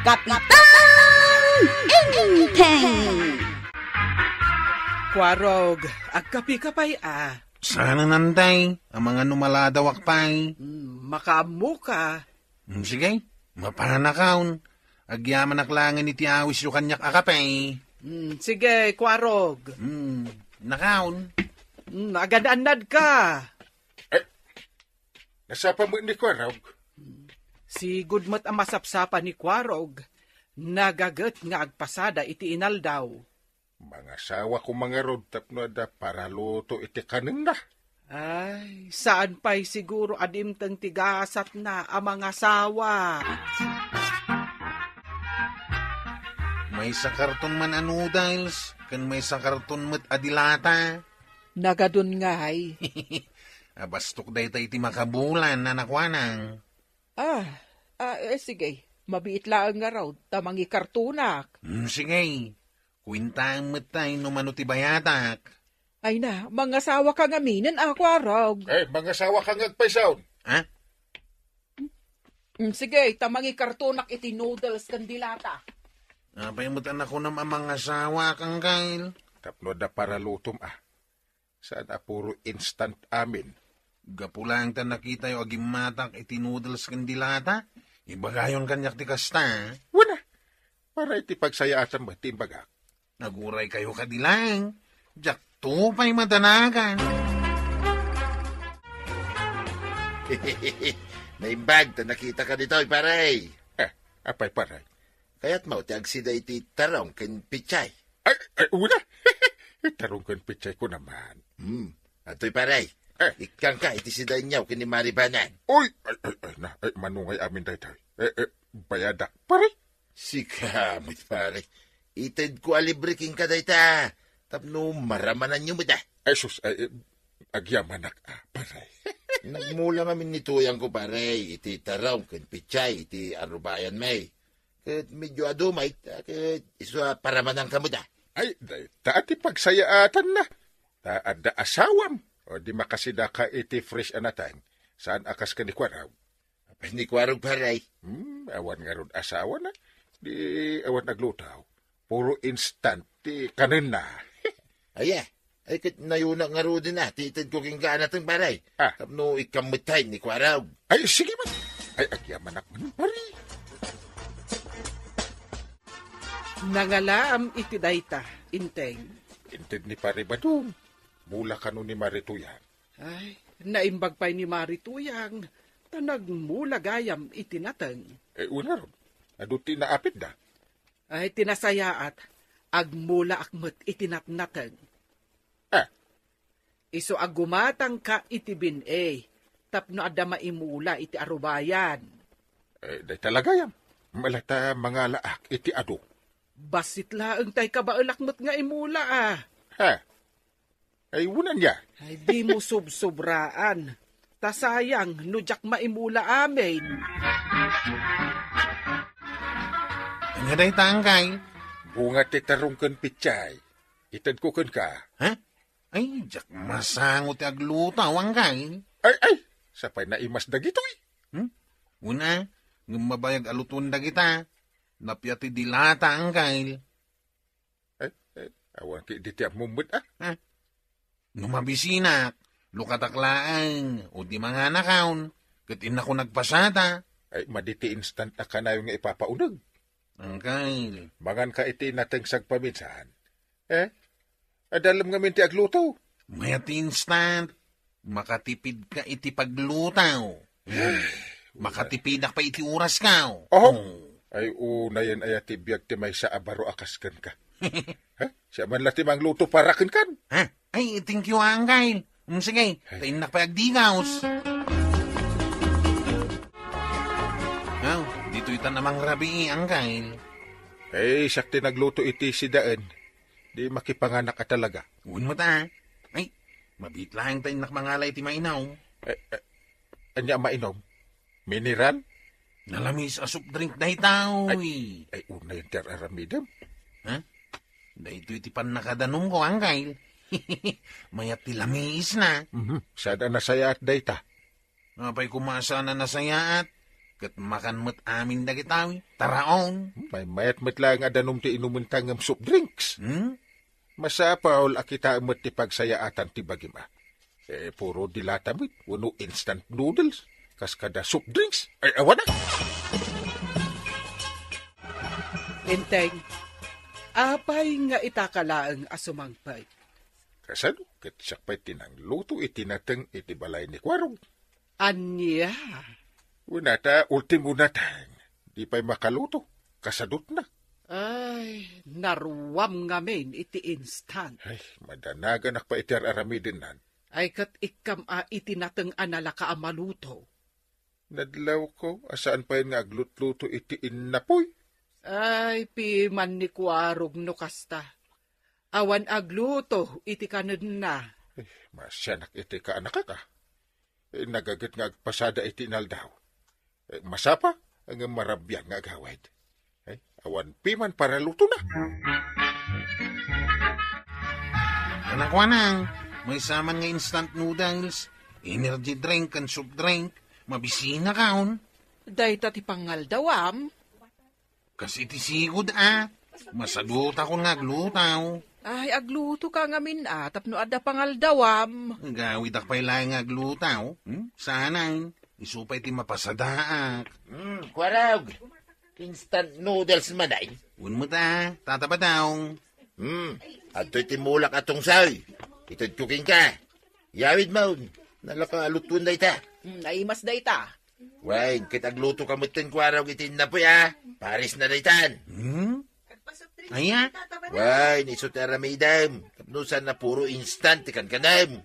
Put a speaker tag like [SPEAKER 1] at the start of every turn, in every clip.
[SPEAKER 1] Kapitan Inteng!
[SPEAKER 2] Kwarog, agkapi ka pa'y
[SPEAKER 3] Sana nanday, ang mga numaladawak pa'y.
[SPEAKER 2] Makamu ka.
[SPEAKER 3] Sige, mapanakaon. Agyaman naklangan iti awis yung kanyak akapay.
[SPEAKER 2] Sige, Kwarog.
[SPEAKER 3] Nakaon.
[SPEAKER 2] Agad-anad ka.
[SPEAKER 4] Nasapa mo ni Kwarog?
[SPEAKER 2] Si Gudmat ang masapsapa ni Kwarog. Nagagat nga agpasada iti inal daw.
[SPEAKER 4] Mga sawa ko mga rod tapno da para luto iti kanin na.
[SPEAKER 2] Ay, saan pa'y siguro adimtang tigasat na ang mga sawa?
[SPEAKER 3] May sa karton man noodles, kan may sa karton mat adilata.
[SPEAKER 2] Nagadun nga ay.
[SPEAKER 3] Abastok day tayo iti makabulan na nakwanang.
[SPEAKER 2] Sige. Mabiit lang nga raw, tamang ikartunak.
[SPEAKER 3] Sige, kwintaan mat tayo numano ti bayatak.
[SPEAKER 2] Ay na, mga sawa kang aminin, Kwarog.
[SPEAKER 4] Mga sawa kang agpaisaon.
[SPEAKER 3] Ha?
[SPEAKER 2] Sige, tamang ikartunak iti noodles kandilata.
[SPEAKER 3] Payamutan ako ng mga asawa kang kail.
[SPEAKER 4] Tapno da para lutom Saan puro instant amin.
[SPEAKER 3] Gapulang ta nakita yung agimatak iti noodles kandilata. Ibagayon kanyak ti kasta.
[SPEAKER 4] Wala. Para iti pagsayaasan mo, timbagak.
[SPEAKER 3] Naguray kayo kadilang. Jak to pa'y madanagan.
[SPEAKER 5] Naimbag, ta nakita ka dito, paray.
[SPEAKER 4] Apay paray.
[SPEAKER 5] Kaya't mo, tiagsida iti tarong ken pichay.
[SPEAKER 4] Wala. Tarong ken pichay ko naman.
[SPEAKER 5] Ato'y paray. Ikang ka, iti sida inyaw ken ni Maribanan.
[SPEAKER 4] Uy! Manungay amin day. Bayadak. Paray.
[SPEAKER 5] Sikamit, paray. Ited ko alibriking ka day ta. Tapno maramanan nyo mo da.
[SPEAKER 4] Sus, agyamanak paray.
[SPEAKER 5] Nagmula ngamin nituyang ko, paray. Iti tarong ken pichay, iti arubayan may. Kat medyo adumay, kat iswa paramanang ka mo da.
[SPEAKER 4] Ay, taati pagsayaatan na. Taada asawam. O di makasida ka iti fresh anatan. Saan akas ka ni Kwaraw?
[SPEAKER 5] Apay ni Kwarog, paray.
[SPEAKER 4] Awan nga ron asawa na. Di awan naglutaw. Puro instant, di kanin na.
[SPEAKER 5] Ay kat nayuna nga ro din na. Titid ko king gaanatang paray. Tapno ikamitay ni Kwarog.
[SPEAKER 4] Ay, sige man. Ay, agyaman man, paray.
[SPEAKER 2] Nangalaam iti dayta, Inteng.
[SPEAKER 4] Intid ni pare Badong. Mula ka nun ni Marituyang.
[SPEAKER 2] Ay, naimbag pa'y ni Marituyang. Tanag mula gayam itinateng.
[SPEAKER 4] Una ron. Aduti na apit da.
[SPEAKER 2] Ay, tinasayaat. Agmula akmet itinatnateng. Iso agumatang ka iti bin-e. Tapno adda maimula iti arubayan.
[SPEAKER 4] Day talaga yam. Malata mga laak iti adu.
[SPEAKER 2] Basit laeng tay kabaelakmet nga imula
[SPEAKER 4] Ay, wunan niya.
[SPEAKER 2] Ay, di mo subsobraan. Tasayang, nujak maimula amin.
[SPEAKER 3] Ano day tangkay?
[SPEAKER 4] Bunga ti tarong ken pichay. Itad ko ken ka.
[SPEAKER 3] Ha? Ay, jak masangot ti aglutaw ang kay.
[SPEAKER 4] Ay! Sapay na imas dagitoy.
[SPEAKER 3] Una, ngumabayag alutun da kita. Napyati dilata ang kail.
[SPEAKER 4] Awan ki diti mumut
[SPEAKER 3] Numabisinak, lukataklaan, o di mga nakaon, katin ako nagpasata.
[SPEAKER 4] Ay, maditi instant na ka na yung ipapaunag.
[SPEAKER 3] Ang kail.
[SPEAKER 4] Mangan ka iti nateng sagpaminsan. Adalam nga minti agluto.
[SPEAKER 3] Mayat instant, makatipid ka iti paglutaw. Makatipidak pa iti oras ka.
[SPEAKER 4] Ay, una yan ay atibiyag ti may sa abaro akaskan ka. Siya man latimang luto para kan.
[SPEAKER 3] Ay, thank you, Angkail. Sige, tayo nakapagdigaws. Dito ita namang rabi, Angkail.
[SPEAKER 4] Sakti nagluto iti si Daan. Di makipanganak ka talaga.
[SPEAKER 3] Uwan mo ta. Ay, mabit lang tayo nakmangalay ti mainaw.
[SPEAKER 4] Anya mainom? Mineral?
[SPEAKER 3] Nalamis asop drink na itaw.
[SPEAKER 4] Ay, una yung teraramidam.
[SPEAKER 3] Dahito iti pan nakadanong ko, Angkail. Mayat ti lamis na.
[SPEAKER 4] Sada nasaya at dayta.
[SPEAKER 3] Apay kumasa na nasayaat. kat makan mo't amin na kitawi. Taraon.
[SPEAKER 4] May mayat-mat lang adanom ti inuman tangam soft drinks.
[SPEAKER 3] Hmm?
[SPEAKER 4] Masapaol akita mo't ti pagsayaatan ti bagima. Puro dilatamit, wano instant noodles, kaskada soft drinks. Ay, awan na.
[SPEAKER 2] Inteng, apay nga itakalaang asumangpay.
[SPEAKER 4] Kasano, kat siya pa'y tinangluto itinatang iti balay ni Kwarog.
[SPEAKER 2] Anya?
[SPEAKER 4] Unata, ultimo natang, di pa'y makaluto, kasadot na.
[SPEAKER 2] Ay, naruwam ngamin iti instant.
[SPEAKER 4] Ay, madanagan pa iti aramidin nan.
[SPEAKER 2] Ay kat ikam itinatang analaka amaluto.
[SPEAKER 4] Nadlaw ko, asaan pa yun nga aglut-luto iti inapoy?
[SPEAKER 2] Ay, piman ni Kwarog no kasta. Awan agluto iti kanod na.
[SPEAKER 4] Masyanak iti ka anak ka. Nagagat nga agpasada iti inaldaw. Masapa, ang marabyan nga agawad. Awan piman para luto na.
[SPEAKER 3] Anak wanang, may saman nga instant noodles, energy drink and soup drink, mabisina kaon.
[SPEAKER 2] Day tati pangaldawam.
[SPEAKER 3] Kasi ti sigod masadot ako nga glutaw.
[SPEAKER 2] Ay, agluto ka ngamin tapno ada pangaldawam.
[SPEAKER 3] Gawid ak pa'y lang nga glutaw. Sanay, isupay ti mapasadaak.
[SPEAKER 5] Kwarog. Instant noodles manay.
[SPEAKER 3] Un mo tataba daw.
[SPEAKER 5] At iti mulak atong say. Itod cooking ka. Yawid mo. Nalakaalutun na ita.
[SPEAKER 2] Naimas day ta.
[SPEAKER 5] Wain, kitagluto ka mo't Kwarog itin na po Paris na daytan.
[SPEAKER 3] Aya?
[SPEAKER 5] Wain, isot aramidam. Tapnusan na puro instant ikan kanam.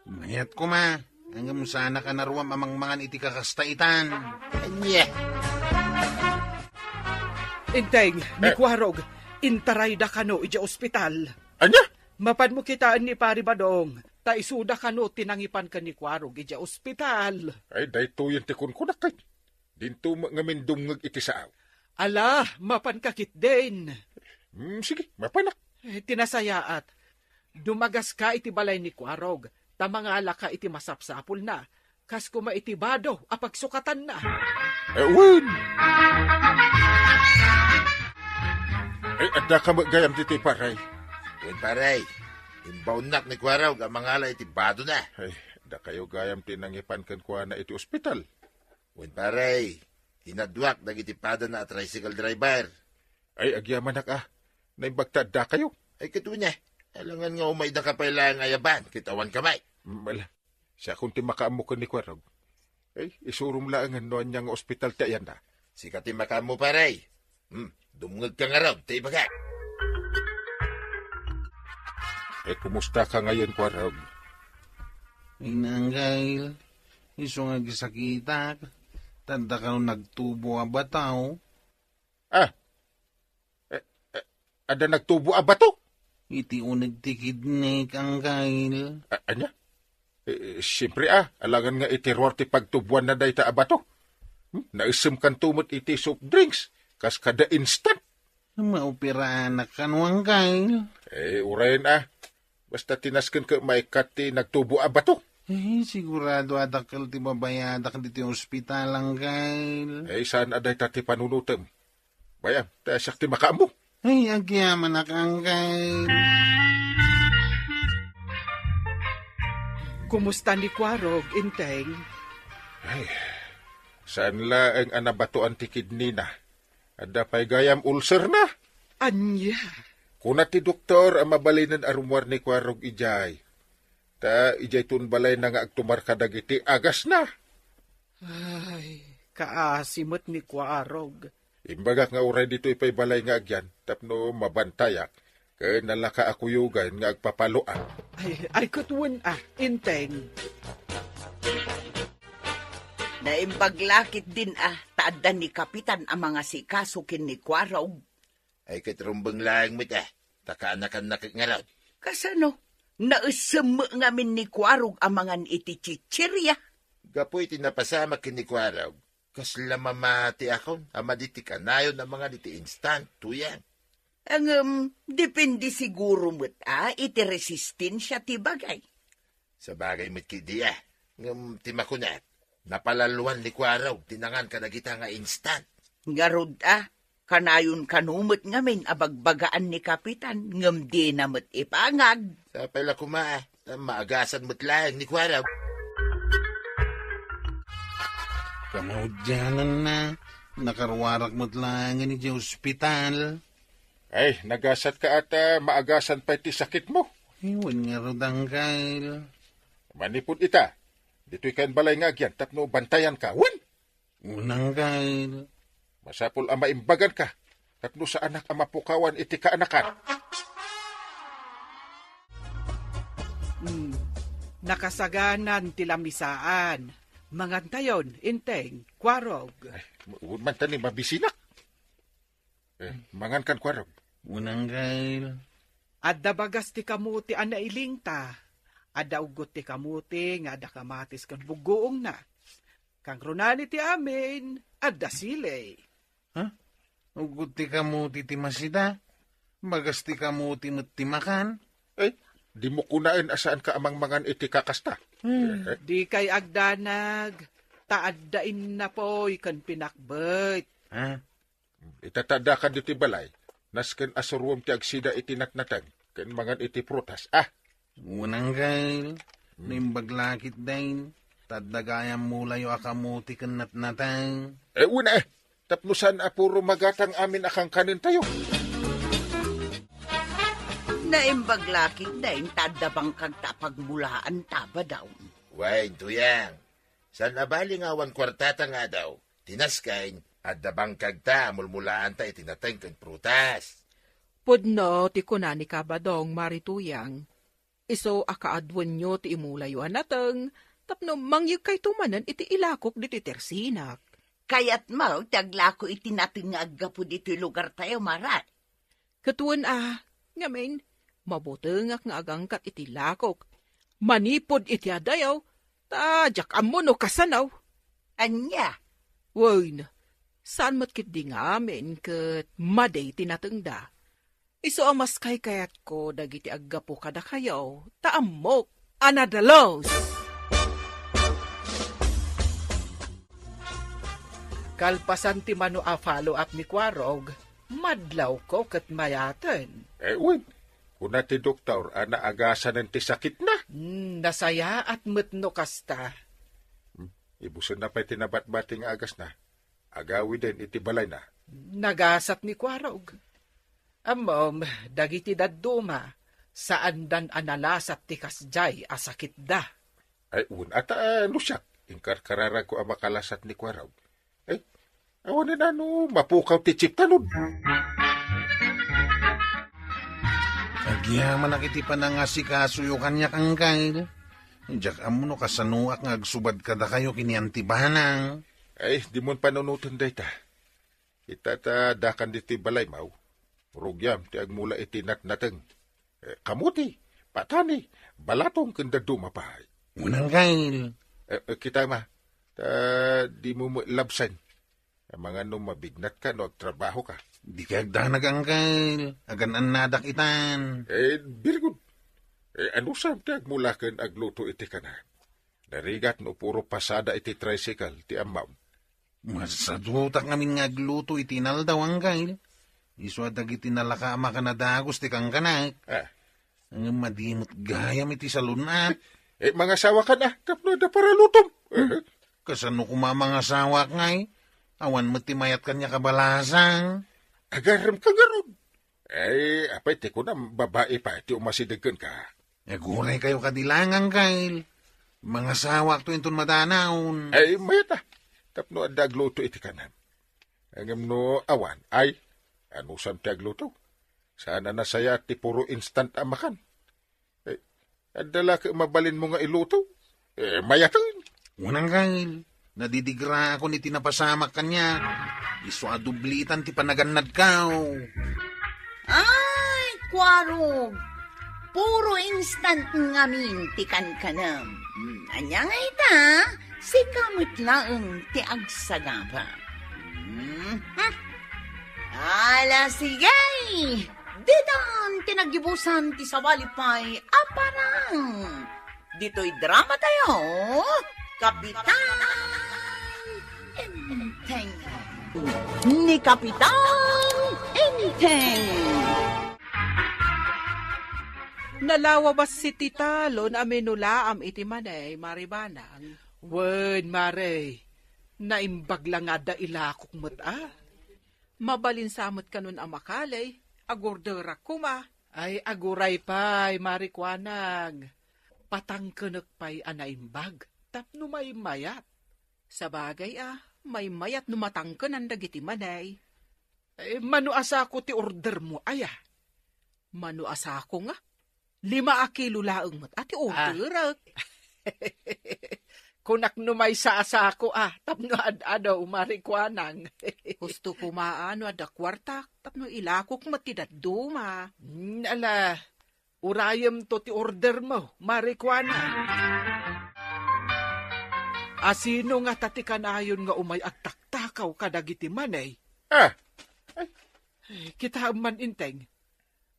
[SPEAKER 3] Mayat ko ma. Hanggang sana ka naruam amang mangan iti kakastaitan.
[SPEAKER 5] Anya.
[SPEAKER 2] Inteng, ni Kwarog, intaray da kano iti ospital.
[SPEAKER 4] Anya?
[SPEAKER 2] Mapan mo kitaan ni Pari Badong, ta isuda kano tinangipan ka ni Kwarog iti ospital.
[SPEAKER 4] Ay, dahito yung tikon ko na kay. Dinto ngamin dumngag iti saaw.
[SPEAKER 2] Ala, mapan kakit din.
[SPEAKER 4] Sige, mapanak.
[SPEAKER 2] Tinasayaat. Dumagas ka iti balay ni Kwarog, tamangala ka iti masapsapul na. Kas kuma iti bado, apagsukatan na.
[SPEAKER 4] Ewan! Ay, adda ka magayam dito paray.
[SPEAKER 5] Wen paray. Imbaunak ni Kwarog ang mangala iti bado na.
[SPEAKER 4] Ay, da kayo gayam tinangipan kan kuha na iti ospital.
[SPEAKER 5] Wen paray. Tinadwak nagitipada na tricycle driver.
[SPEAKER 4] Ay, agyaman na ka. Naimbagtad da kayo.
[SPEAKER 5] Ay katunya. Alangan nga umay na kapailang ayaban. Kitawan kamay.
[SPEAKER 4] Mala, siya kung timakaamukon ni Kwarog. Ay, isurum lang ang noon niyang ospital tayan na.
[SPEAKER 5] Sikati makamu paray. Dumungag ka nga raw. Tayo baga.
[SPEAKER 4] Eh, kumusta ka ngayon, Kwarog?
[SPEAKER 3] Inanggail. Iso nga gisakitak. Tanda ka nung nagtubo ang bataw.
[SPEAKER 4] Ada nagtubo a bato?
[SPEAKER 3] Iti unag ti kidney kang kail.
[SPEAKER 4] Anya? Siyempre alangan nga iti rorti pagtubuan na dayta a bato. Naisem kan tumot iti soft drinks. Kas kada instant.
[SPEAKER 3] Maupiraan na kanwang kail.
[SPEAKER 4] Urayan Basta tinaskan ka may kati nagtubo a bato.
[SPEAKER 3] Sigurado adakal ti mabayadak dito yung ospital ang kail.
[SPEAKER 4] Saan aday tati panunutem? Bayam, tayo siyak ti makaambo.
[SPEAKER 3] Ay, agyaman na kang kail.
[SPEAKER 2] Kumusta ni Kwarog, Inteng?
[SPEAKER 4] Ay, saan la ang anabatoan ti kidney na? Ada pa'y gayam ulcer na.
[SPEAKER 2] Anya?
[SPEAKER 4] Kuna ti doktor ang mabalinan arumwar ni Kwarog ijay. Ta ijay tunbalay na nga agtumar kadagiti agas na.
[SPEAKER 2] Ay, kaasimot ni Kwarog.
[SPEAKER 4] Imbagak nga uray dito ipay balay nga agyan, tapno mabantayak, kaya nalaka akuyugan nga agpapaluan.
[SPEAKER 2] Ay kutun Inteng.
[SPEAKER 1] Naimbaglakit din taada ni Kapitan ang mga sikasukin ni Kwarog.
[SPEAKER 5] Ay katrumbang lang mo Takaanakan na kagngaraw.
[SPEAKER 1] Kasano? Nausum ngamin ni Kwarog ang mga iti chichirya.
[SPEAKER 5] Gapoy tinapasama kini Kwarog. Kasla mamati akon. Ama diti kanayon ang mga diti instant. Tuyan.
[SPEAKER 1] Ang depende siguro mo't iti resistensya ti bagay.
[SPEAKER 5] Sa bagay mo't kidi Timakunat. Napalaluan ni Kwaraw, tinangan ka na kita nga instant.
[SPEAKER 1] Ngarod kanayon kanumot ngamin abagbagaan ni Kapitan, ngam di namot ipangag.
[SPEAKER 5] Sa pala maagasan mo't lang ni Kwaraw.
[SPEAKER 3] Kamaudyanan na. Nakarwarak mo't lang ni di ospital.
[SPEAKER 4] Ay, nagasat ka at maagasan pa iti sakit mo.
[SPEAKER 3] Iwan nga rodang kail.
[SPEAKER 4] Manipod ita. Dito'y kain balay nga agyan, tapno bantayan ka. Wan!
[SPEAKER 3] Unang kail.
[SPEAKER 4] Masapol ang maimbagan ka. Tapno sa anak ang mapukawan iti kaanakan.
[SPEAKER 2] Nakasaganan tilamisaan. Mangantayon, inteng, Kwarog.
[SPEAKER 4] Ay, man tani mabisinak. Mangan kan Kwarog.
[SPEAKER 3] Unang kail.
[SPEAKER 2] Adda bagas ti kamuti anailing ta. Adda ugot ti kamuti nga adda kamatis kan bugoong na. Kang runani ti amin, adda silay.
[SPEAKER 3] Ugot ti kamuti ti masida. Bagas ti kamuti mo't ti makan.
[SPEAKER 4] Ay, di mo kunain asaan ka amang mangan iti kakasta.
[SPEAKER 2] Di kay agdanag, taaddain na po'y kan pinakbet.
[SPEAKER 4] Itatadakan diti balay. Nasken asurwom ti agsida iti natnatang. Ken mangan iti prutas.
[SPEAKER 3] Unang kail. Nimbaglakit dain. Tadagayang mulayo akamuti kan natnatang.
[SPEAKER 4] Una tapnusan puro magatang amin akang kanin tayo.
[SPEAKER 1] Naimbaglakit dahin tadabang kagtapagmulaan taba daw.
[SPEAKER 5] Wain, tuyang. San abaling awan kwartata nga daw. Tinaskain, at dabang kagta, mulmulaan ta itinateng kag prutas.
[SPEAKER 6] Pudno, ti kunani ka ba dong marituyang? Iso akaadwan nyo ti imulayuan nateng, tapno mangyag kay tumanan iti ilakok diti tersinak.
[SPEAKER 1] Kaya't mo, taglako itinating nga agapo dito lugar tayo marat.
[SPEAKER 6] Katuan ngamin, mabutengak nga agangkat iti lakok. Manipod iti adayaw, tajak amo no kasanaw.
[SPEAKER 1] Anya?
[SPEAKER 6] Wain, saan matkit di ngamin kat maday tinatengda. Iso amas kay kayat ko dagiti agapo kada kayaw, taamok, anadalos.
[SPEAKER 2] Kalpasan ti mano follow up ni Kwarog, madlaw ko kat mayaten.
[SPEAKER 4] Uy, kuna ti doktor, agasan ng ti sakit na.
[SPEAKER 2] Nasaya at metno kasta.
[SPEAKER 4] Ibusan na pa tinabat-bating agas na. Agawi din iti balay na.
[SPEAKER 2] Nagasat ni Kwarog. Amom, dagiti dadduma, saan dan analasat ti kasjay asakit da.
[SPEAKER 4] Ay, ata lusyak. Ingkar-karara ko ang makalasat ni Kwarog. Awan na mapukaw ti chip tanod.
[SPEAKER 3] Agyaman nakitipan na nga si kasuyo kanya kang kail. Diyak amo no kasanuak nga agsubad kada kayo kiniantibanang.
[SPEAKER 4] Ay, di mo panunutin day ta. Itatadakan diti balay mau. Rugyam ti agmula iti natnateng. Kamuti, patani, balatong kanda dumapahay.
[SPEAKER 3] Unang kail.
[SPEAKER 4] Kita di mo labsan. Mga mabignat ka, trabaho ka.
[SPEAKER 3] Di kagdanag ang kail. Aganan nadakitan.
[SPEAKER 4] Very good. Ano saan ti agmulakan agluto iti ka na? Narigat no puro pasada iti tricycle ti amaw.
[SPEAKER 3] Masadutak ngamin nga agluto iti naldaw ang kail. Iswadag iti nalaka makanadagos ti kang kanak. Ang madimot gayam iti salunat.
[SPEAKER 4] Mga sawa ka na, tapno da para lutom.
[SPEAKER 3] Kasano kumamang asawak ngay? Awan mo timayat kanya kabalasang.
[SPEAKER 4] Agaram ka garon. Apay ti ko na babae pa, ti umasidagan ka.
[SPEAKER 3] Guray kayo kadilangang kail. Mga sawak to inton madanaon.
[SPEAKER 4] Mayata. Tapno adagluto iti kanan. Angam no awan, ano sam ti agluto? Sana nasaya ti puro instant amakan. Adala ka mabalin mo nga iluto. Mayatan.
[SPEAKER 3] Unang kail. Nadidigra ako ni tinapasamak kanya. Iso adublitan ti panaganad kao.
[SPEAKER 1] Ay, Kwarog. Puro instant ngamin ti kankanam. Anya nga ita, si kamot laeng ti agsagapa. Ala sige. Didan tinagibusan ti sawalipay aparang. Dito'y drama tayo. Kapitan! Enteng ni Kapitan Enteng.
[SPEAKER 6] Nalawabas si Titalon aminulaam iti manay, Maribanang.
[SPEAKER 2] Wen, Mare, naimbag lang nga da ilakok mo't
[SPEAKER 6] Mabalinsamot kanun amakalay, agordera kuma.
[SPEAKER 2] Ay, aguray pa'y, Marikwanang. Patangkanak pa'y anaimbag, tapno may mayat.
[SPEAKER 6] Sa bagay may mayat numatangkan ang dagiti manay.
[SPEAKER 2] Manuasa ko ti order mo,
[SPEAKER 6] Manuasa ko nga. 5 kilo laeng mat ati order.
[SPEAKER 2] Kunak no may sa ko, tapno ad-adaw, Marikwanang.
[SPEAKER 6] Gusto ko maano ada kwarta, tapno ilakok matidaduma.
[SPEAKER 2] Ala, urayam to ti order mo, Marikwanang. Asino nga tatikanayon nga umay agtaktakaw kadagiti manay? Kita man inteng.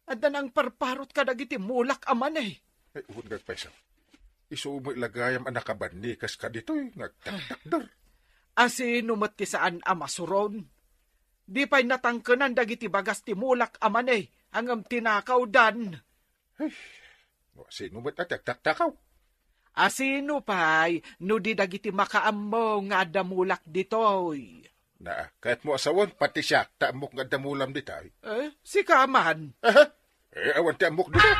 [SPEAKER 2] Adda nang parparot kadagiti mulak amanay.
[SPEAKER 4] Ay, undag paisaw. Isumo ilagayam anak kabandi kas ka dito'y nagtaktakdar.
[SPEAKER 2] Asino mat kisaan amasuron? Di pa'y natangkanan dagiti bagas ti mulak amanay hangam tinakaw dan.
[SPEAKER 4] Sino ba't nagtaktakaw?
[SPEAKER 2] Asino pa'y no di dagiti makaammo nga damulak ditoy?
[SPEAKER 4] Kahit mo asawon, pati siya, taamok nga damulam ditay.
[SPEAKER 2] Si Kaman.
[SPEAKER 4] Awan taamok dito.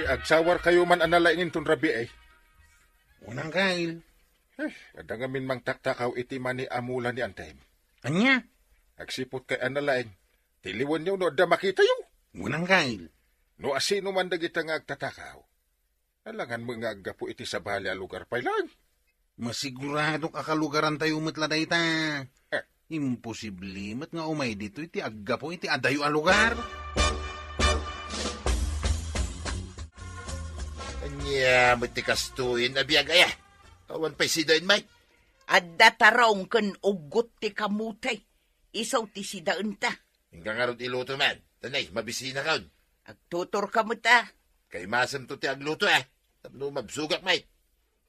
[SPEAKER 4] Agsawar kayo man analaingin tun rabi
[SPEAKER 3] Unang kail.
[SPEAKER 4] Adangamin mang taktakaw iti mani amula ni Antayim.
[SPEAKER 3] Anya?
[SPEAKER 4] Agsipot kay analaing. Tiliwan niyo no da makita yung.
[SPEAKER 3] Unang kail.
[SPEAKER 4] No asino man dagita nga agtatakaw. Alangan mo nga aggapo iti sa bahala lugar pa lang.
[SPEAKER 3] Masigurado kakalugaran tayo matladay ta. Imposible mat nga umay dito iti agga po iti adayo a lugar.
[SPEAKER 5] Anya, matikastuin abiyag Awan pa'y sidain, Mike.
[SPEAKER 1] Adda tarong ken ugot ti kamutay. Isaw ti sidaan ta.
[SPEAKER 5] Hinggang arot iluto man. Tanay, mabisina kaon.
[SPEAKER 1] Agtutor ka mo ta.
[SPEAKER 5] Kay masam to ti agluto Tapno mabsugak, Mike.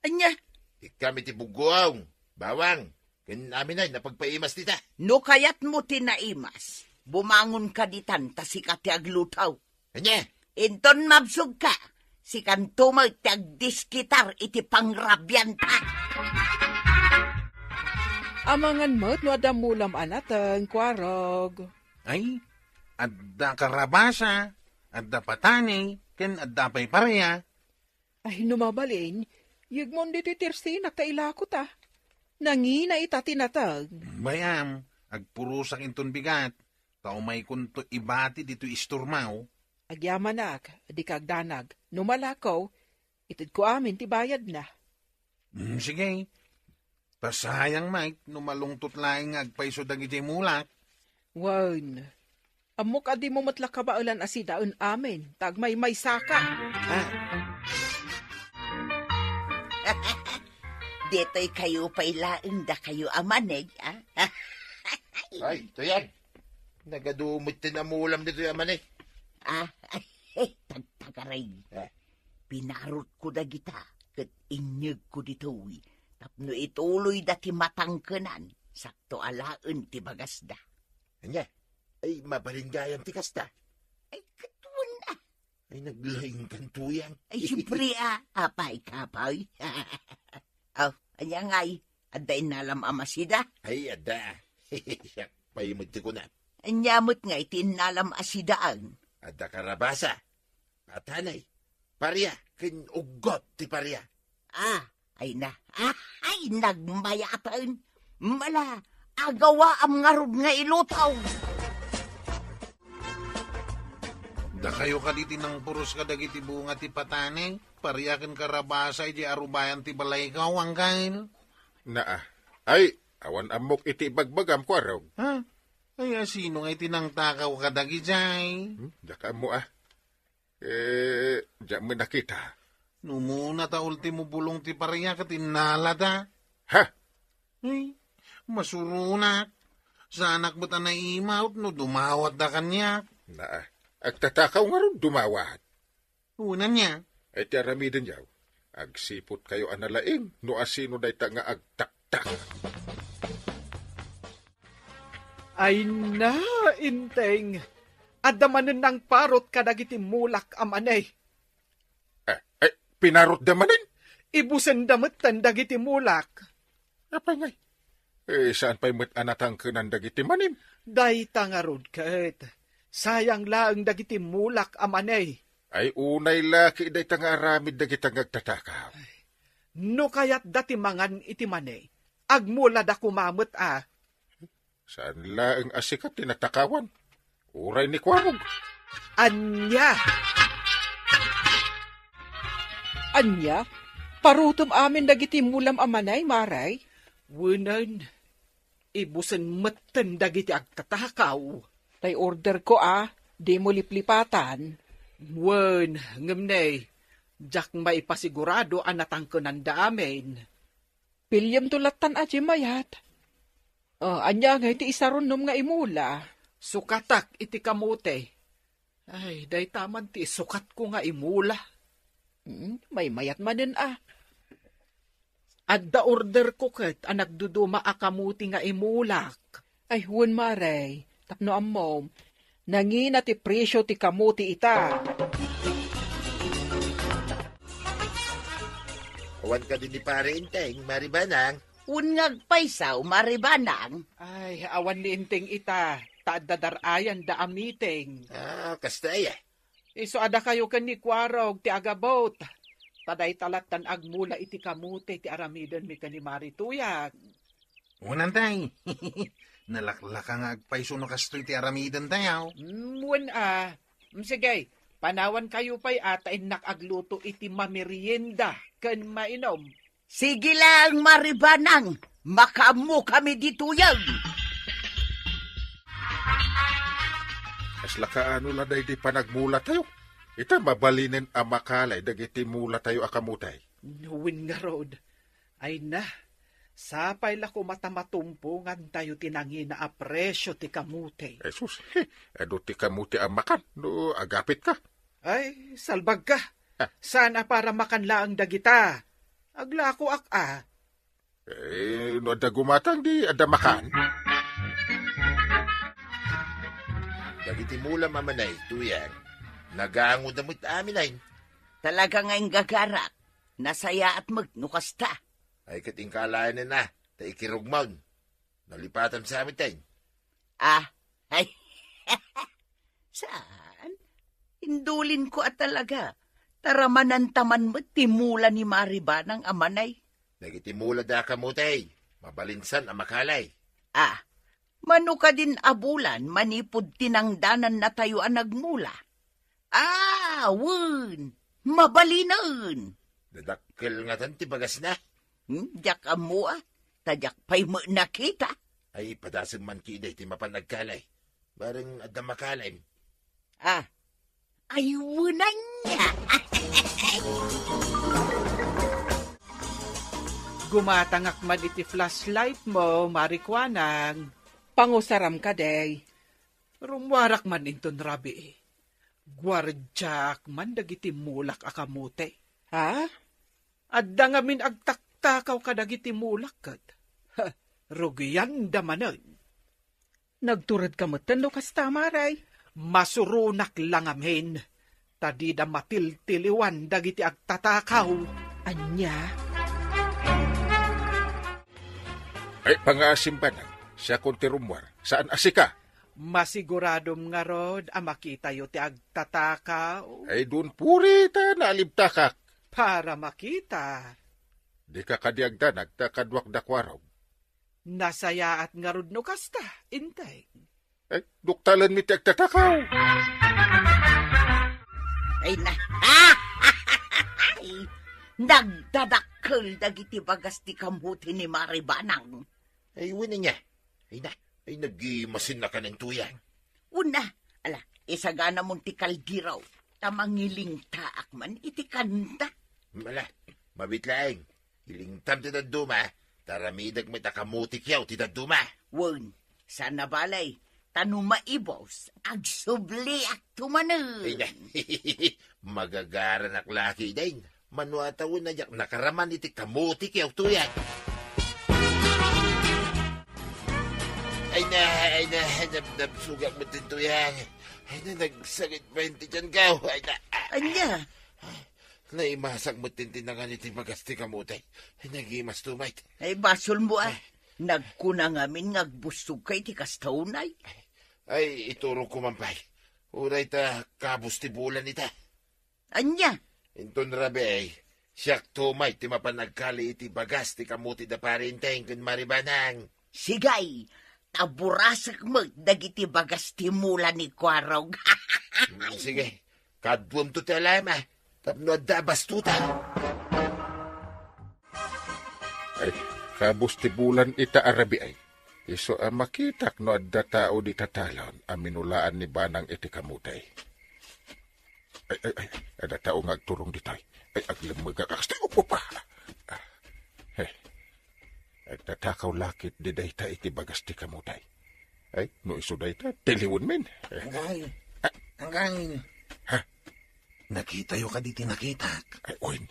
[SPEAKER 1] Anya,
[SPEAKER 5] Kami ti buguaw, bawang. Ken amin ay napagpaimas tita.
[SPEAKER 1] no kayat mo tinaimas. Bumangon ka ditan ta si ti aglutaw.
[SPEAKER 5] Anya?
[SPEAKER 1] Inton mabsug ka. Si kantumay ti agdiskitar iti pangrabyan ta.
[SPEAKER 6] Amangan mo't no adamulam anatang kwarog.
[SPEAKER 3] Ay, adda karabasa, adda patani, ken adda pa'y pareya.
[SPEAKER 6] Ay, numabalin, yagmon dito tirsin, nagtailakot Nangina itatinatag.
[SPEAKER 3] Bayam, agpurusak inton bigat. Tao may kunto ibati dito isturmaw.
[SPEAKER 6] Agyamanak, di kagdanag. Numalakaw, itid ko amin ti bayad na.
[SPEAKER 3] Sige. Pasayang Mike, numalungtot laing agpaiso dagiti mulak.
[SPEAKER 6] Wan, amok adi mo matlakabaulan asidaon amin, tagmay may saka.
[SPEAKER 1] Deto'y kayo pa'y laing da kayo amaneg,
[SPEAKER 5] Ay, ito yan. Nagadumot tinamulam dito yaman
[SPEAKER 1] tagtagaray. Pinarot ko da gita, kat inyag ko dito'y. Tapno ituloy dati matangkanan, sakto alaan ti bagas da.
[SPEAKER 5] Anya, ay mabalingayam ti kasta.
[SPEAKER 1] Ay, katuan na.
[SPEAKER 5] Ay naglaing kantuyang.
[SPEAKER 1] Ay, siyempre apay-kapay. Anya nga'y, aday nalam amasida.
[SPEAKER 5] Ay, ada. Payimod ko na.
[SPEAKER 1] Anyamot nga'y tinalam asidaan.
[SPEAKER 5] Ada karabasa. Patanay. Parya. Kin ugot ti parya.
[SPEAKER 1] Ay nagmayatan. Mala, agawa am ngarod nga ilutaw.
[SPEAKER 3] Da kayo kaditi ng puros kadagiti bunga ti patane, pariyakin karabasa iti arubayan ti balay kawang kail.
[SPEAKER 4] Ay, awan amok iti bagbagam ko araw.
[SPEAKER 3] Ay, sino nga itinangtakaw kadagi jay?
[SPEAKER 4] Daka mo diyan mo nakita.
[SPEAKER 3] Numuna ta ultimo bulong ti pariya katinalada. Ay, masurunak. Sanak ba't na imaut no dumawat da kanya?
[SPEAKER 4] Agtatakaw nga ron dumawat.
[SPEAKER 3] Una niya.
[SPEAKER 4] Ay tiaramidan yaw. Agsipot kayo analaing, no asino day ta nga agtaktak.
[SPEAKER 2] Ay na, inteng. Adamanen ng parot kadagiti mulak amanay.
[SPEAKER 4] Pinarot damanin?
[SPEAKER 2] Ibusen dametan dagiti mulak.
[SPEAKER 4] Apay ngay? Saan pa'y anatang kanan dagiti manim?
[SPEAKER 2] Day tangarod ket. Sayang laang dagiti mulak amanay.
[SPEAKER 4] Ay unay laki day tanga aramid dagiti agtatakaw.
[SPEAKER 2] No kayat dati mangan iti manay. Agmula da kumamot
[SPEAKER 4] Saan laang asikat tinatakawan? Uray ni Kwamog.
[SPEAKER 2] Anya!
[SPEAKER 6] Anya, parutom amin dagiti mulam amanay, maray.
[SPEAKER 2] Wunan, ibusen meten dagiti agtatakaw.
[SPEAKER 6] Tay order ko di mo liplipatan.
[SPEAKER 2] Wen, ngamnay, jak maipasigurado anatangkenan da amin.
[SPEAKER 6] Pilyam tulatan aji mayat. Anya nga iti isarunom nga imula.
[SPEAKER 2] Sukatak iti kamote. Ay, day taman ti sukat ko nga imula.
[SPEAKER 6] May mayat manen
[SPEAKER 2] Adda order ko ket anak duduma akamuti nga imulak.
[SPEAKER 6] Ay huwin maray, tapno ammom, nangina ti presyo ti kamuti ita.
[SPEAKER 5] Awan ka din ni pare inteng, maribanang.
[SPEAKER 1] Unyag paysaw, maribanang.
[SPEAKER 2] Ay, awan ni inteng ita, taadadarayan da amiting.
[SPEAKER 5] Kastay
[SPEAKER 2] Iso ada kayo ken ni Kwarog ti agabot. Taday talatan agmula iti kamute ti aramiden mi ken ni Marituyag.
[SPEAKER 3] Unan tay. Nalaklaka nga agpaiso no kastoy ti aramiden tayaw.
[SPEAKER 2] Wen sige, panawan kayo pa'y atain nakagluto iti mamerienda ken mainom.
[SPEAKER 1] Sige lang, maribanang. Makamu kami dito yan.
[SPEAKER 4] Aslakaano la day di panagmula tayo. Ita mabalinin ang makalay dagiti mula tayo akamutay.
[SPEAKER 2] Nuwin nga rod. Ay na, sapay la ko matamatumpungan tayo tinangin na apresyo ti kamute.
[SPEAKER 4] Jesus, ado ti kamuti ang makan. No, agapit ka.
[SPEAKER 2] Ay, salbag ka. Sana para makanla ang dagita. Aglako
[SPEAKER 4] no ada gumatang di ada makan.
[SPEAKER 5] Dagiti mula mamanay, tuyang. Nagaangod na mo't amin ay.
[SPEAKER 1] Talaga ngayong gagarak. Nasaya at magnukasta.
[SPEAKER 5] Ay katingkalayan na ta ikirugmawn. Nalipatan sa amin tayo.
[SPEAKER 1] Ay. Saan? Indulin ko talaga. Taramanan taman mo timula ni Maribanang amanay.
[SPEAKER 5] Dagiti mula da kamutay. Mabalinsan ang makalay.
[SPEAKER 1] Mano ka din abulan, manipod tinangdanan na tayo ang nagmula. Wun, mabalinan.
[SPEAKER 5] Dadakkel nga tan ti bagas na.
[SPEAKER 1] Diyak amua, tadyak pa'y mo nakita.
[SPEAKER 5] Ay padasag man kiday ti mapanagkalay. Barang adda makalay.
[SPEAKER 1] Ay wunan niya.
[SPEAKER 2] Gumatangak man iti flashlight mo, Marikwanang.
[SPEAKER 6] Pangusaram ka, day.
[SPEAKER 2] Rumwarak man inton rabi. Gwarjak man dagiti mulak akamute. Adda nga min agtaktakaw ka dagiti mulak kat. Rugiyan damanan.
[SPEAKER 6] Nagturad ka matan no kasta, maray.
[SPEAKER 2] Masurunak lang amin. Tadida matiltiliwan dagiti agtatakaw.
[SPEAKER 6] Anya?
[SPEAKER 4] Ay, pangasimbanang. Siya konti rumwar. Saan asika?
[SPEAKER 2] Masiguradom nga rod, makita yo ti agtatakaw.
[SPEAKER 4] Ay, dun puri ta naalibtakak.
[SPEAKER 2] Para makita.
[SPEAKER 4] Di ka kadiagda nagtakadwak dakwarog.
[SPEAKER 2] Nasaya at nga rod no kasta, intay.
[SPEAKER 4] Ay, duktalan mi ti agtatakaw.
[SPEAKER 1] Ay na. Nagdadakkel dagiti bagas ti kamuti ni Maribanang.
[SPEAKER 5] Ay wala niya. Ay nag-imasin na ka ng tuyang.
[SPEAKER 1] Una, isagana mong ti kaldiraw. Tamangiling taak man iti kanta.
[SPEAKER 5] Mabitlaeng. Ilingtam ti daduma. Taramidag may takamutik yaw ti daduma.
[SPEAKER 1] Wen, sana balay. Tanong maibos, agsubli at tumanan.
[SPEAKER 5] Magagaran ak laki din. manuataw na jak nakaraman iti kamuti kayaw tuyan. Ay na, nabsugak mo din tuyan. Ay na, nagsagit pa hindi dyan kaw. Ay na,
[SPEAKER 1] Anya,
[SPEAKER 5] naimasag mo din tinangan iti magasti kamuti. Ay nagimas tumay.
[SPEAKER 1] ay basol mo Nagkuna ngamin ngagbusog kay ti kastaunay.
[SPEAKER 5] Ay, ituro ko mampay. Uray ta, kabus ti bulan ita.
[SPEAKER 1] Anya,
[SPEAKER 5] Inton rabe ay, siyak tumay ti mapanagkali iti bagas ti kamuti da parinteng kun maribanang.
[SPEAKER 1] sigay, taburasak mo dagiti bagas ti mula ni Kwarog.
[SPEAKER 5] Sige, kadwam to ti alama. Tapno da bastutan.
[SPEAKER 4] Ay, kabus ti bulan ita arabi ay. Iso makitak no adda tao di tatalon aminulaan ni banang iti kamutay. Ay, ada tao ngagturong ditay. Ay, aglamag kakasta. Upo pa. At tatakaw lakit di dayta iti bagas ti kamutay. Ay, no iso dayta, tiliwon men.
[SPEAKER 3] Hanggang.
[SPEAKER 4] Ha?
[SPEAKER 3] Nakita yo ka diti nakitak.
[SPEAKER 4] Ay, oin.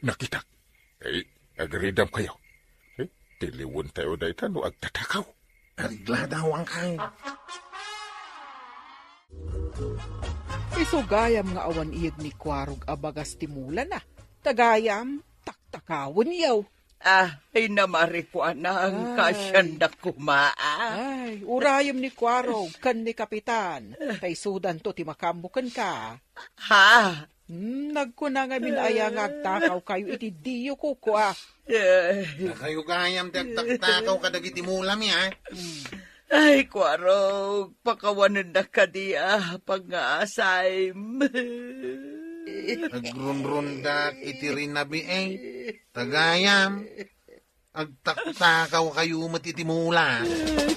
[SPEAKER 4] Nakitak. Ay, agridam kayo. Ay, tiliwon tayo dayta no agtatakaw.
[SPEAKER 3] Arigla daw ang kang.
[SPEAKER 6] Isugayam nga awan iyag ni Kwarog abagas timulan na. Tagayam, taktakawon yaw.
[SPEAKER 1] Ay namarikuan na ang kasyan na kumaa.
[SPEAKER 6] Ay, urayam ni Kwarog, kan ni Kapitan. Kay sudan to, timakambukan ka.
[SPEAKER 1] Ha?
[SPEAKER 6] Nagkuna nga minaya nga agtakaw kayo iti diyo ko kwa.
[SPEAKER 3] Kayo gayam tagtakaw ka dagiti mulam ya.
[SPEAKER 1] Ay, Kwarog, pakawanan na ka diya, pang-aasayim.
[SPEAKER 3] Nagrunrundak iti rinabi eh. Tagayam. Agtaktakaw kayo matitimula.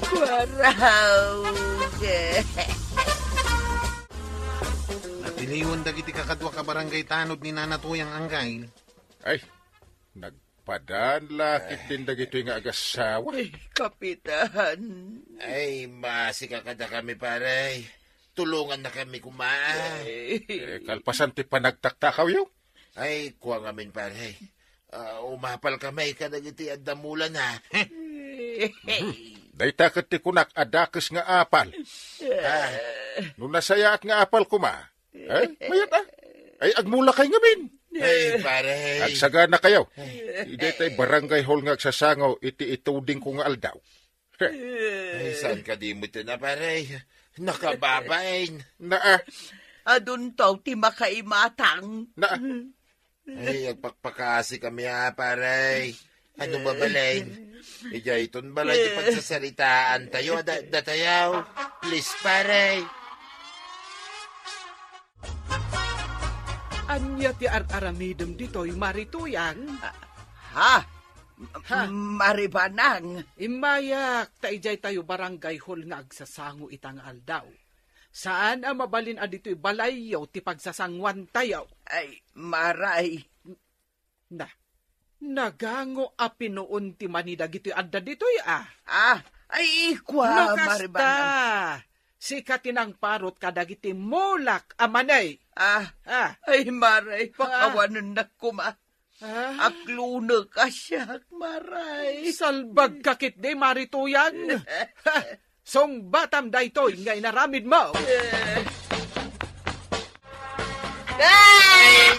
[SPEAKER 1] Kwarog.
[SPEAKER 3] Natiliwan dagiti kakadwa ka barangay tanod ni nanatuyang anggay.
[SPEAKER 4] Ay, nagpadanlakit din dagito nga agasawa.
[SPEAKER 1] Ay, Kapitan.
[SPEAKER 5] Ay, masika kada kami pare. Tulungan na kami kumaan.
[SPEAKER 4] Kalpasan ti panagtaktakaw yung.
[SPEAKER 5] Ay, kuha ngamin pare. Umapal kami kadagiti adamulan ha.
[SPEAKER 4] Dayta kat ti kunak adakes nga apal. Nung nasayaat nga apal kuma. Ay, mayat Ay, agmula kay ngamin.
[SPEAKER 5] Ay, pare.
[SPEAKER 4] Agsaga na kayo. Ide tay barangay hall nga agsasangaw iti ituding ko nga aldaw.
[SPEAKER 5] Ay, saan ka di mo ito na pare? Nakababain.
[SPEAKER 4] Naa.
[SPEAKER 1] Adun taw ti makaimatang.
[SPEAKER 4] Naa.
[SPEAKER 5] Ay, agpakpakasi kami ha pare. Ano babalain? Ija iton balay di pagsasaritaan tayo. Datayaw. Please pare.
[SPEAKER 2] Anya ti aramidem dito'y marituyan.
[SPEAKER 1] Ha? Maribanang.
[SPEAKER 2] Imayak, taijay tayo barangay hall nga agsasango itang aldaw. Saan ang mabalin adito'y balayaw ti pagsasangwan tayaw?
[SPEAKER 1] Ay, maray.
[SPEAKER 2] Nagango apinoon ti manida gito'y adda dito'y
[SPEAKER 1] Ay, ikwa,
[SPEAKER 2] Nakasta!
[SPEAKER 1] Maribanang.
[SPEAKER 2] Sika tinang parot kadagiti molak amanay.
[SPEAKER 1] Ay, maray, pakawanan na kuma. Akluna ka siya, maray.
[SPEAKER 2] Salbag kakit de marituyan. Song batam daytoy nga inaramid mo.
[SPEAKER 4] Hey!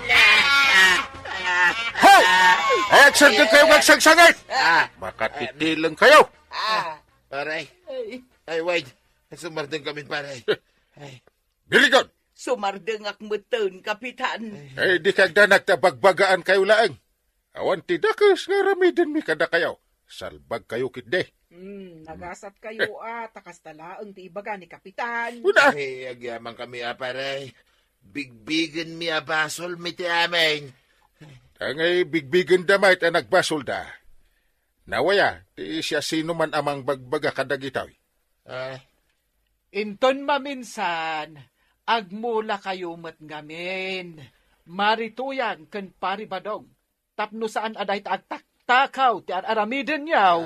[SPEAKER 4] Action din kayo magsagsangit! Makatitilang kayo!
[SPEAKER 5] Pare. Ay, wait. Sumardeng kami pare. Ay.
[SPEAKER 4] Biligon!
[SPEAKER 1] Sumardeng akmuton, Kapitan.
[SPEAKER 4] Ay, di kagda nagtabagbagaan kayo laang. Awan tidakas nga ramidin mi kada kayo. Salbag kayo kitde.
[SPEAKER 6] Nagasat kayo takastalaang ti ibaga ni Kapitan.
[SPEAKER 4] Una!
[SPEAKER 5] Ay, agyaman kami pare. Bigbigan mi basol mi ti amin.
[SPEAKER 4] Angay bigbigan damay at nagbasol da. Nawaya, ti siya sino man amang bagbaga kadagitaw.
[SPEAKER 2] Inton maminsan, agmula kayo mat ngamin. Marituyan ken paribadong. Tapno saan aday takaw ti aramiden yaw.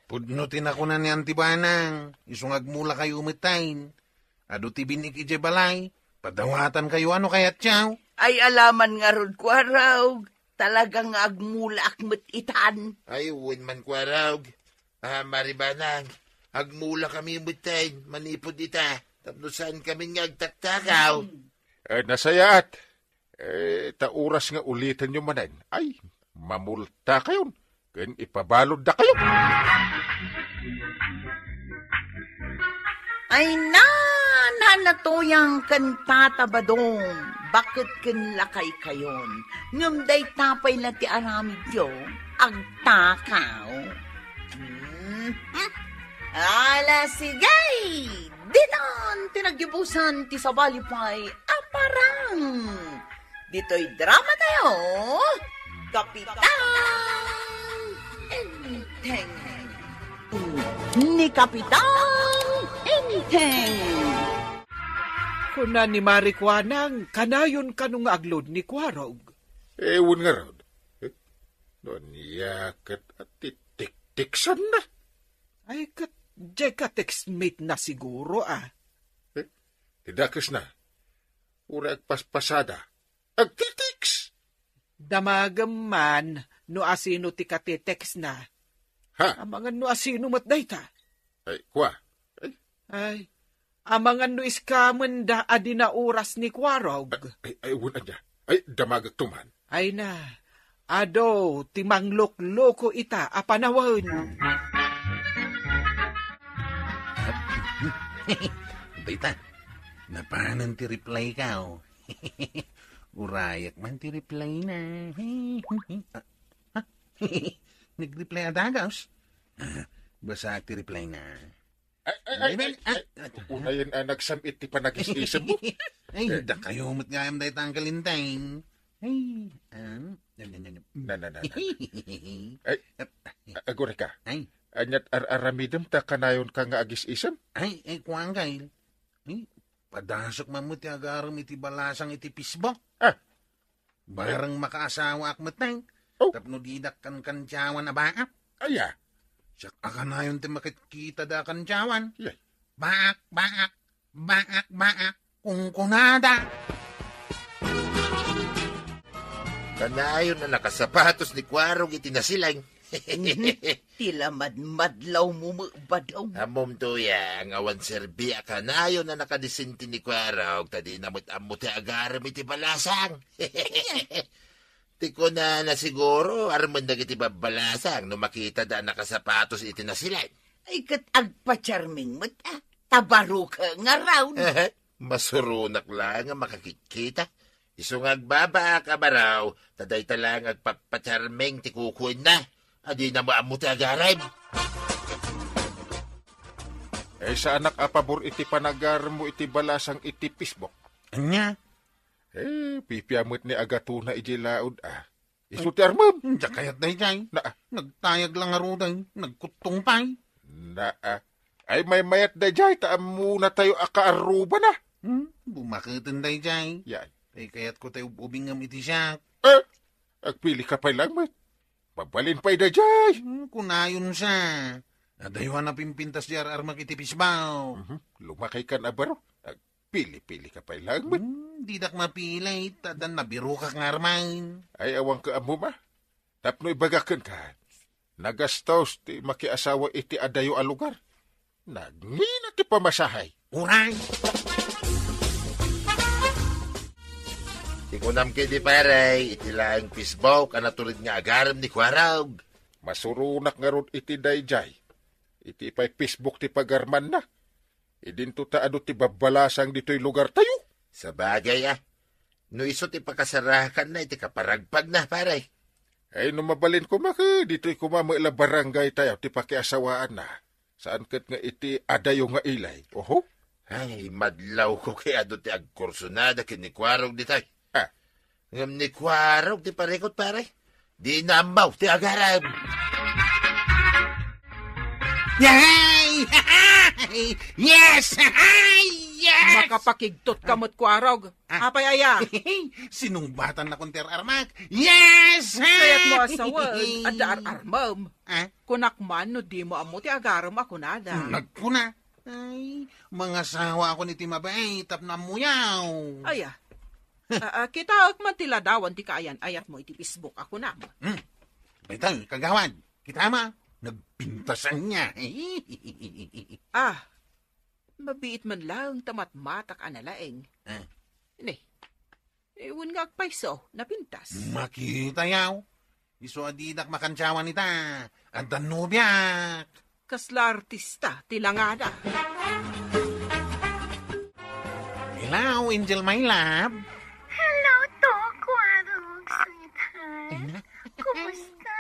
[SPEAKER 3] Pudnutin ako na ni Antibanang. Isungag mula kayo umitain. Ado ti binik ije balay. Padawatan kayo ano kayat tiyaw.
[SPEAKER 1] Ay, alaman nga rod ko araw. talagang agmulak met itan.
[SPEAKER 5] Ay, uwin man kwarog. Maribanang, agmula kami butain, manipod ita. Tapos saan kami nga agtaktakaw?
[SPEAKER 4] Nasayat. Tauras nga ulitan nyo manan. Ay, mamulta kayon. Kan ipabalod na kayo.
[SPEAKER 1] Ay nanatoyang kan tatabadong, bakit kan lakay kayon? Ngamday tapay na ti aramid yo, agtakaw. Ala sigay, dinan tinagibusan ti sabalipay, aparang. Dito'y drama tayo, Kapitan Enteng. Ni Kapitan Enteng.
[SPEAKER 2] Kuna ni Marikwanang, kanayon kanong aglod ni Kwarog.
[SPEAKER 4] Ewan nga raw. Doon yakat at titik-tiksan na.
[SPEAKER 2] Ay, ka textmate na siguro,
[SPEAKER 4] Tidakas na. Ura agpaspasada. Agtitiks!
[SPEAKER 2] Damagam man, no asino ti katitext na.
[SPEAKER 4] Ha?
[SPEAKER 2] Amangan no asino matday ta.
[SPEAKER 4] Ay, kwa.
[SPEAKER 2] Ay, amangan no iskaman da adi na oras ni Kwarog.
[SPEAKER 4] Ay, wala niya. Ay, damagag tuman.
[SPEAKER 2] Ay na, ado, timang loko ita, apanawan.
[SPEAKER 3] Dayta, napanan ti reply ka, oh. Urayak man ti reply na. Nag-reply adagaws. Basa ti reply na.
[SPEAKER 4] Ay. Unayan nagsamit ti panagis-isip mo.
[SPEAKER 3] Ay, da kayo mat ngayam dahi tang kalintayin. Ay,
[SPEAKER 4] Ay, agore ka.
[SPEAKER 3] Ay,
[SPEAKER 4] Anyat aramidem ta kanayon ka nga agis-isip?
[SPEAKER 3] ay, kuwang kail. Ay, padasok mamut ti agaram iti balasang iti pisbok. Barang makaasawa akmatang.
[SPEAKER 4] Oh.
[SPEAKER 3] Tapno didak kan kansyawan na baak.
[SPEAKER 4] Aya.
[SPEAKER 3] Siya akanayon ti makikita da kansyawan.
[SPEAKER 4] Yay.
[SPEAKER 3] Baak, kungkunada.
[SPEAKER 5] Kanayon na nakasapatos ni Kwarog itinasilang.
[SPEAKER 1] Tila madlaw mo badaw.
[SPEAKER 5] Amom to ya, ang awan serbi kanayon na nakadisinti ni Kwarog, tadi namot-amot agaram iti balasang. Ti ko na siguro, arman na iti babalasang, no makita da nakasapatos itinasilang.
[SPEAKER 1] Ay kat agpa-charming mo tabaro ka nga raw.
[SPEAKER 5] Masurunak lang ang makakikita. Isong agbaba ka ba raw, taday talang agpapacharming ti kukuin na. Adi na maamot agaram.
[SPEAKER 4] Sa anak apabor iti panagar mo iti balasang iti pisbok.
[SPEAKER 3] Anya?
[SPEAKER 4] Pipiamot ni agatuna iti laod Isu ti armam.
[SPEAKER 3] Diya kayat dahi jay. Nagtayag lang aruday. Nagkutong pay.
[SPEAKER 4] Ay may mayat dahi jay. Taam muna tayo akaaruba na.
[SPEAKER 3] Bumakitin dahi jay.
[SPEAKER 4] Yan.
[SPEAKER 3] Ay kayat ko tayo ubingam iti siya.
[SPEAKER 4] Agpili ka pa lang mat. Babalin pa'y da jay.
[SPEAKER 3] Kunayon siya. Adaywan na pimpintas di armak iti pisbaw.
[SPEAKER 4] Lumakay ka na baro. Pili-pili ka pa lang mat.
[SPEAKER 3] Didak mapilay. Tadan nabiro ka ngarmain.
[SPEAKER 4] Ay awang ka amo ma. Tapno ibagakan ka. Nagastos ti makiasawa iti adayo a lugar. Nagmina ti pamasahay.
[SPEAKER 3] Uray!
[SPEAKER 5] Ikunam kay di paray, itilaang pisbaw, kanaturid nga agaram ni Kwarog.
[SPEAKER 4] Masurunak nga ron iti dayjay. Iti pa'y Facebook ti pagarman na. Idinto taado ti babalasang dito'y lugar tayo.
[SPEAKER 5] Sa bagay no iso ti pakasarakan na, iti kaparagpag na paray.
[SPEAKER 4] Ay numabalin ko maka, dito'y kumamaila barangay tayo, ti pakiasawaan na. Saan kat nga iti adayo nga ilay. Oho?
[SPEAKER 5] Ay, madlaw ko kay ado ti agkursunada kini Kwarog di tayo. Ngam ni Kwarog ti parekot paray. Di nambaw ti agaram.
[SPEAKER 3] Yay! Yes! Yes!
[SPEAKER 6] Makapakigtot kamot Kwarog. Apay aya.
[SPEAKER 3] Sinumbatan na konter armak. Yes!
[SPEAKER 6] Kaya't mo asawan at armam.
[SPEAKER 3] Ah?
[SPEAKER 6] Kunakman no di mo amo ti agaram ako nada.
[SPEAKER 3] Nagpuna. Ay, mga sawa ako ni Timabay, tap na muyaw.
[SPEAKER 6] Aya. Kita man tila dawan ti kaayan ayat mo iti Facebook ako na.
[SPEAKER 3] Ito, kagawad. Kita ma, nagpintasan niya.
[SPEAKER 6] Mabiit man lang tamat-matak analaeng. Ne, ewan nga agpaiso, napintas.
[SPEAKER 3] Makita yaw. Iso adidak makansyawan nita. At danubyak.
[SPEAKER 6] Kasla artista, tilangada.
[SPEAKER 3] Hello, Angel, my love.
[SPEAKER 1] Hello, Kwarog, sweetheart. Kumusta?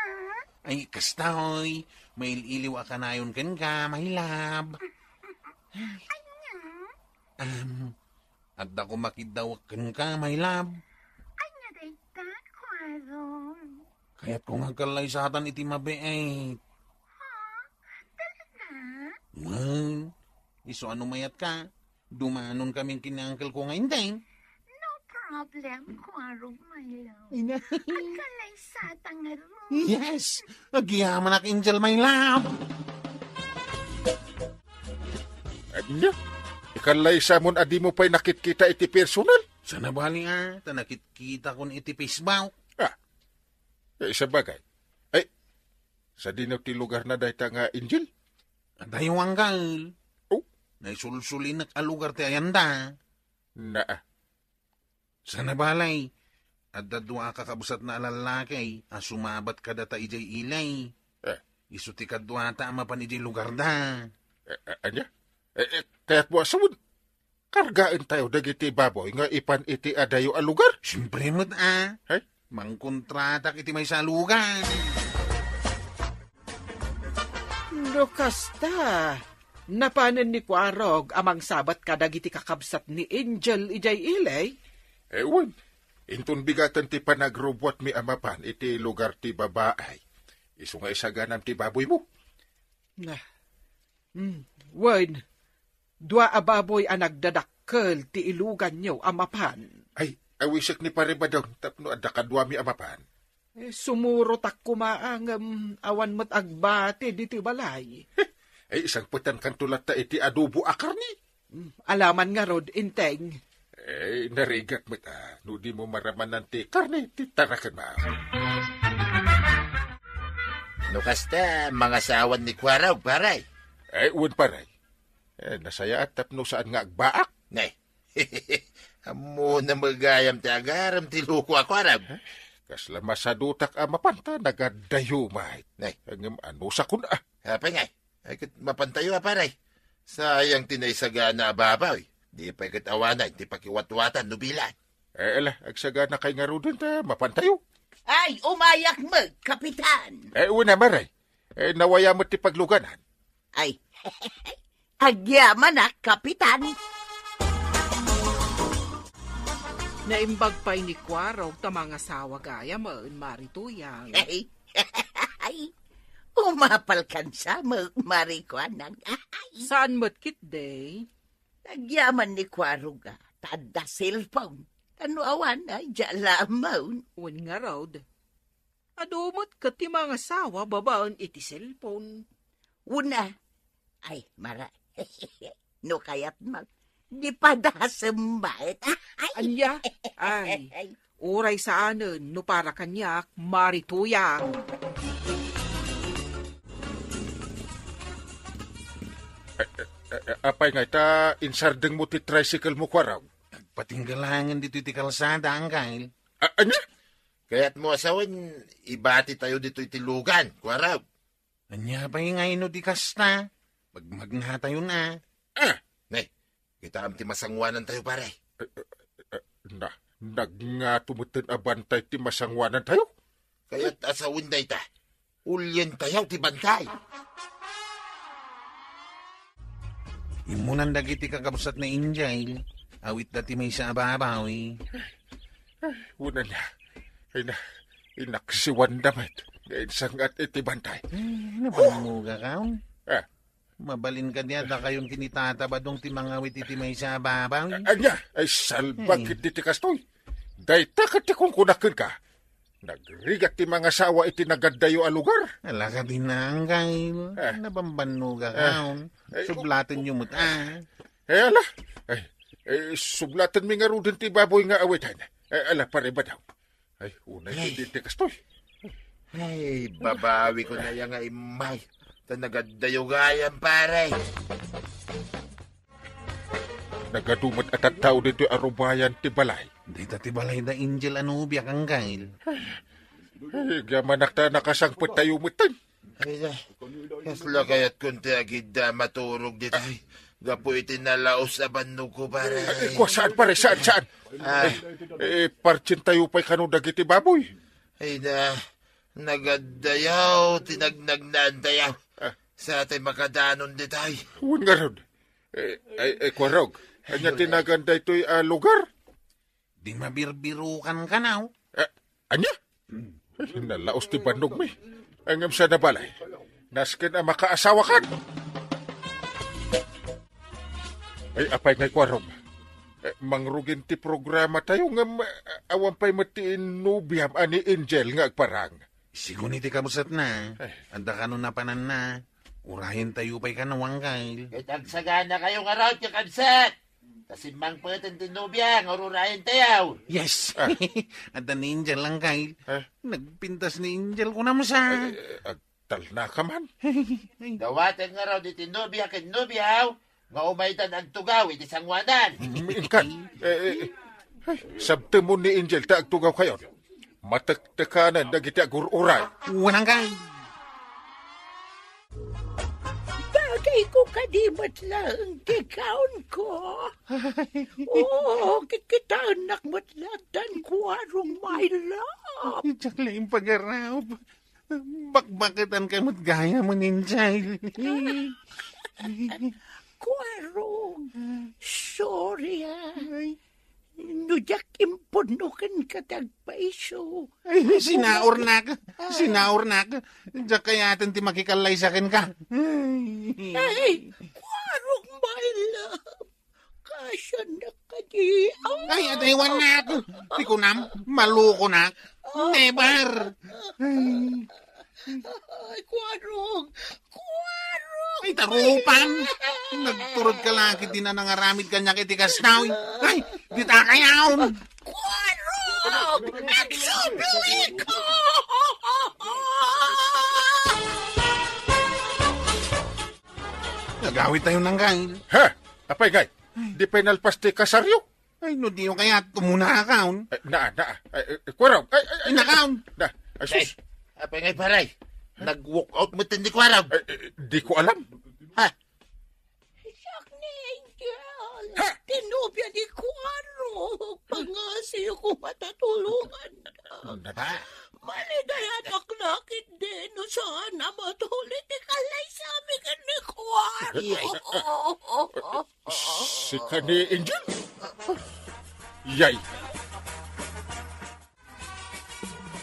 [SPEAKER 3] Ay, kastoy. May iliw akanayon ka, my love. At ako makidawak ka, my love.
[SPEAKER 1] Anya dayta, Kwarog.
[SPEAKER 3] Kaya't kung agkalay sa atan iti mabeait.
[SPEAKER 1] Talaga?
[SPEAKER 3] Man, iso ano mayat ka? Dumanon kaming kinangkel ko ngayon din.
[SPEAKER 1] No problem, Kwarog, my love. Agkalay sa tangaro.
[SPEAKER 3] Yes! Agyaman ak, Angel, my love.
[SPEAKER 4] Anya? Ikalay sa mon adi mo pa'y nakitkita iti personal?
[SPEAKER 3] Sana bali tanakit kita kon iti Facebook.
[SPEAKER 4] Isa bagay. Ay, sa dinaw ti lugar na dahi nga Angel?
[SPEAKER 3] At tayo anggal.
[SPEAKER 4] Oh?
[SPEAKER 3] Naisulsulin at alugar ti ayanda. Sana balay. At dadwa kakabusat na alalakay. Sumabat ka data ijay ilay. Isu ti kadwa ta mapan ijay lugar da.
[SPEAKER 4] Anya? Kaya't mo asawad. Kargaan tayo dagiti baboy nga ipan iti adayo a lugar.
[SPEAKER 3] Siyempre mo't
[SPEAKER 4] Ay?
[SPEAKER 3] Mangkontratak iti may salugan.
[SPEAKER 2] Kasta. Napanan ni Kwarog amang sabat kadagiti kakabsat ni Angel ijay ilay?
[SPEAKER 4] Ewan. Intun bigatan ti panagrobot mi amapan iti lugar ti babaay. Isu nga isaganam ti baboy mo.
[SPEAKER 2] Wen, dua ababoy ang nagdadakkel ti ilugan nyo amapan.
[SPEAKER 4] Ay, awisik ni parebadong tapno adda kadwa mi amapan.
[SPEAKER 2] Sumurot ak kumaang awan mo't agbate diti balay.
[SPEAKER 4] Ay, isang putan kan tulat ta iti adobo akar ni.
[SPEAKER 2] Alaman nga rod, inteng.
[SPEAKER 4] Eh, narigat mo ta. No di mo maraman ti karne, ti tarakan ma.
[SPEAKER 5] No kasta, mga sawan ni Kwarog, paray.
[SPEAKER 4] Ay, uwan paray. Nasaya at tapno saan nga agbaak.
[SPEAKER 5] Nay, amo na magayam ti agaram ti luko ako, Kwarog.
[SPEAKER 4] Kasla masadutak amapanta nagadayo mahit.
[SPEAKER 5] Nay,
[SPEAKER 4] Ang ano sa kuna.
[SPEAKER 5] hapay ngay. Ay kat mapantayo paray. Sayang tinaysaga na ababaw. Di pa ikat awanay, di pa kiwatwatan, nubilan.
[SPEAKER 4] Ala, agsaga na kay nga ro din ta, mapantayo.
[SPEAKER 1] Ay, umayak mo, kapitan.
[SPEAKER 4] Uwan na maray. Nawaya mo ti pagluganan.
[SPEAKER 1] Ay, agyaman na, kapitan.
[SPEAKER 6] Naimbag pa'y ni Kwarog ta mga sawa gaya mo, marituyang.
[SPEAKER 1] Ay, umapal kan sa marikwanang.
[SPEAKER 6] Saan mo't kit day?
[SPEAKER 1] Agyaman ni Kwaruga, tada cellphone. Ano awan ay jalamaon.
[SPEAKER 6] Wan nga raod. Adumot ka ti mga sawa babaon iti cellphone.
[SPEAKER 1] Una, ay, mara, no kayat mag, di pa dasembait.
[SPEAKER 6] Anya? Ay, uray sa anon, no para kanyak, marituyang.
[SPEAKER 4] Apay nga ita, insardeng mo ti tricycle mo kwaraw.
[SPEAKER 3] Patinggalangan dito iti kalsada angkal.
[SPEAKER 4] Anya?
[SPEAKER 5] Kaya't mo asawan, ibati tayo dito itilugan, Kwarog.
[SPEAKER 3] Anya pa yung ngayon di kasta. Magmagna tayo na.
[SPEAKER 5] Nay, kita am ti masangwanan tayo, pare.
[SPEAKER 4] Nga tumutin abantay ti masangwanan tayo.
[SPEAKER 5] Kaya't asawin day ta. Ulyan tayo ti bantay.
[SPEAKER 3] Imunan dagiti kakabsat na Angel. Awit dati may sa ababaw eh.
[SPEAKER 4] Una niya, inaksiwan damat. Sangat iti bantay.
[SPEAKER 3] Napamuga ka? Mabalin ka niya da kayong kinitatabadong ti mga awit iti may sa ababaw eh.
[SPEAKER 4] Anya, ay salbag iti kastoy. Day takat ti kung kunakin ka. Nagrigat ti mga sawa iti nagadayo a lugar.
[SPEAKER 3] Ala ka din na angkal. Napambanuga ka. Sublatin nyo mo't
[SPEAKER 4] Ala, sublatan mi nga rudin ti baboy nga awitan. Ala, pare ba daw? Ay, unay hindi kastoy.
[SPEAKER 5] Ay, babawi ko na yung imay. Tanagadayogayan, pare.
[SPEAKER 4] Nagadumot at at tao dito arubayan ti balay.
[SPEAKER 3] Di ta ti balay da Angel Anubia kang gail.
[SPEAKER 4] Ay, gamanak ta nakasangpot tayo mutan.
[SPEAKER 5] Ay na, kasla kaya't kunti agid maturog dito. Ay, gapo itinalaos sa bandog ko, pare.
[SPEAKER 4] Ay, kwa saan pare, saan? Parchin tayo pa'y kanudag iti baboy.
[SPEAKER 5] Ay na, nagadayaw, tinagnagnan tayaw. Sa atin makadanon dito ay.
[SPEAKER 4] Huwag nga ron. Kwa rog, anya tinaganda ito'y lugar.
[SPEAKER 3] Di mabirbirukan ka na.
[SPEAKER 4] Anya? Ay, nalaos ti bandog mi. Angam sa nabalay. Naskin ang makaasawa kan. Ay, apay ngay kwa rog. Mangrugin ti programa tayo ngam awan pa'y matiin nubiam ani Angel nga agparang.
[SPEAKER 3] Siguniti kabusat na. Anda ka nun napanan na. Urahin tayo pa'y kanawang kail.
[SPEAKER 5] Tagsagana kayo nga raw, kabsat. Tasimang patan tinubya, ngururahin tayaw.
[SPEAKER 3] Yes. At ni Angel lang kail. Nagpintas ni Angel ko naman sa...
[SPEAKER 4] Agtal na ka man.
[SPEAKER 5] Dawatan nga raw di tinubya kin nubyaw. Nga umaydan ang tugaw, iti sangwanan.
[SPEAKER 4] Minkan. Sabte mo ni Angel, taagtugaw kayo. Mataktakanan, nagiti agururay.
[SPEAKER 3] Wanang kail.
[SPEAKER 1] Bagay ko kadimat lang, kikaon ko. Oo, kikitaan nakmat lang, dan kuwarong my love.
[SPEAKER 3] Diyak lang yung pag-araw. Bakbakitan ka mo't gaya mo ninjay.
[SPEAKER 1] Kuwarong, sorry Nujak impunukan ka tagpaiso.
[SPEAKER 3] Ay, sinaor na ka. Diyak kaya atin ti makikalay sa akin ka.
[SPEAKER 1] Ay, kuwarong my love. Kasya na ka di.
[SPEAKER 3] Ay, ataywan na ako. Di ko na, maluko na. Never.
[SPEAKER 1] Ay, kuwarong.
[SPEAKER 3] Ay, tarupan. Nagturod ka lagi din na nangaramid kanya kitikas na. Ay, di ta kayaon.
[SPEAKER 1] Kuwarong! Nagsubli ko!
[SPEAKER 3] Nagawit tayo ng gail.
[SPEAKER 4] Ha? Apay gay, di pa'y nalpas ti kasaryo?
[SPEAKER 3] Ay, no di yung kaya tumuna akaon.
[SPEAKER 4] Kwaraw.
[SPEAKER 3] Ay, nakaon.
[SPEAKER 4] Ay, sus.
[SPEAKER 5] Apa ngay paray? Nag-walk out mo tindi ko araw.
[SPEAKER 4] Di ko alam.
[SPEAKER 5] Ha?
[SPEAKER 1] Siyak ni Angel. Tinubya ni Kuwarong. Pangasiyo ko matatulungan.
[SPEAKER 5] Ha?
[SPEAKER 1] Malidayan aklakit din. No saan na matulit ikalay sa amin ka ni Kuwarong.
[SPEAKER 4] Si kani Angel? Yay.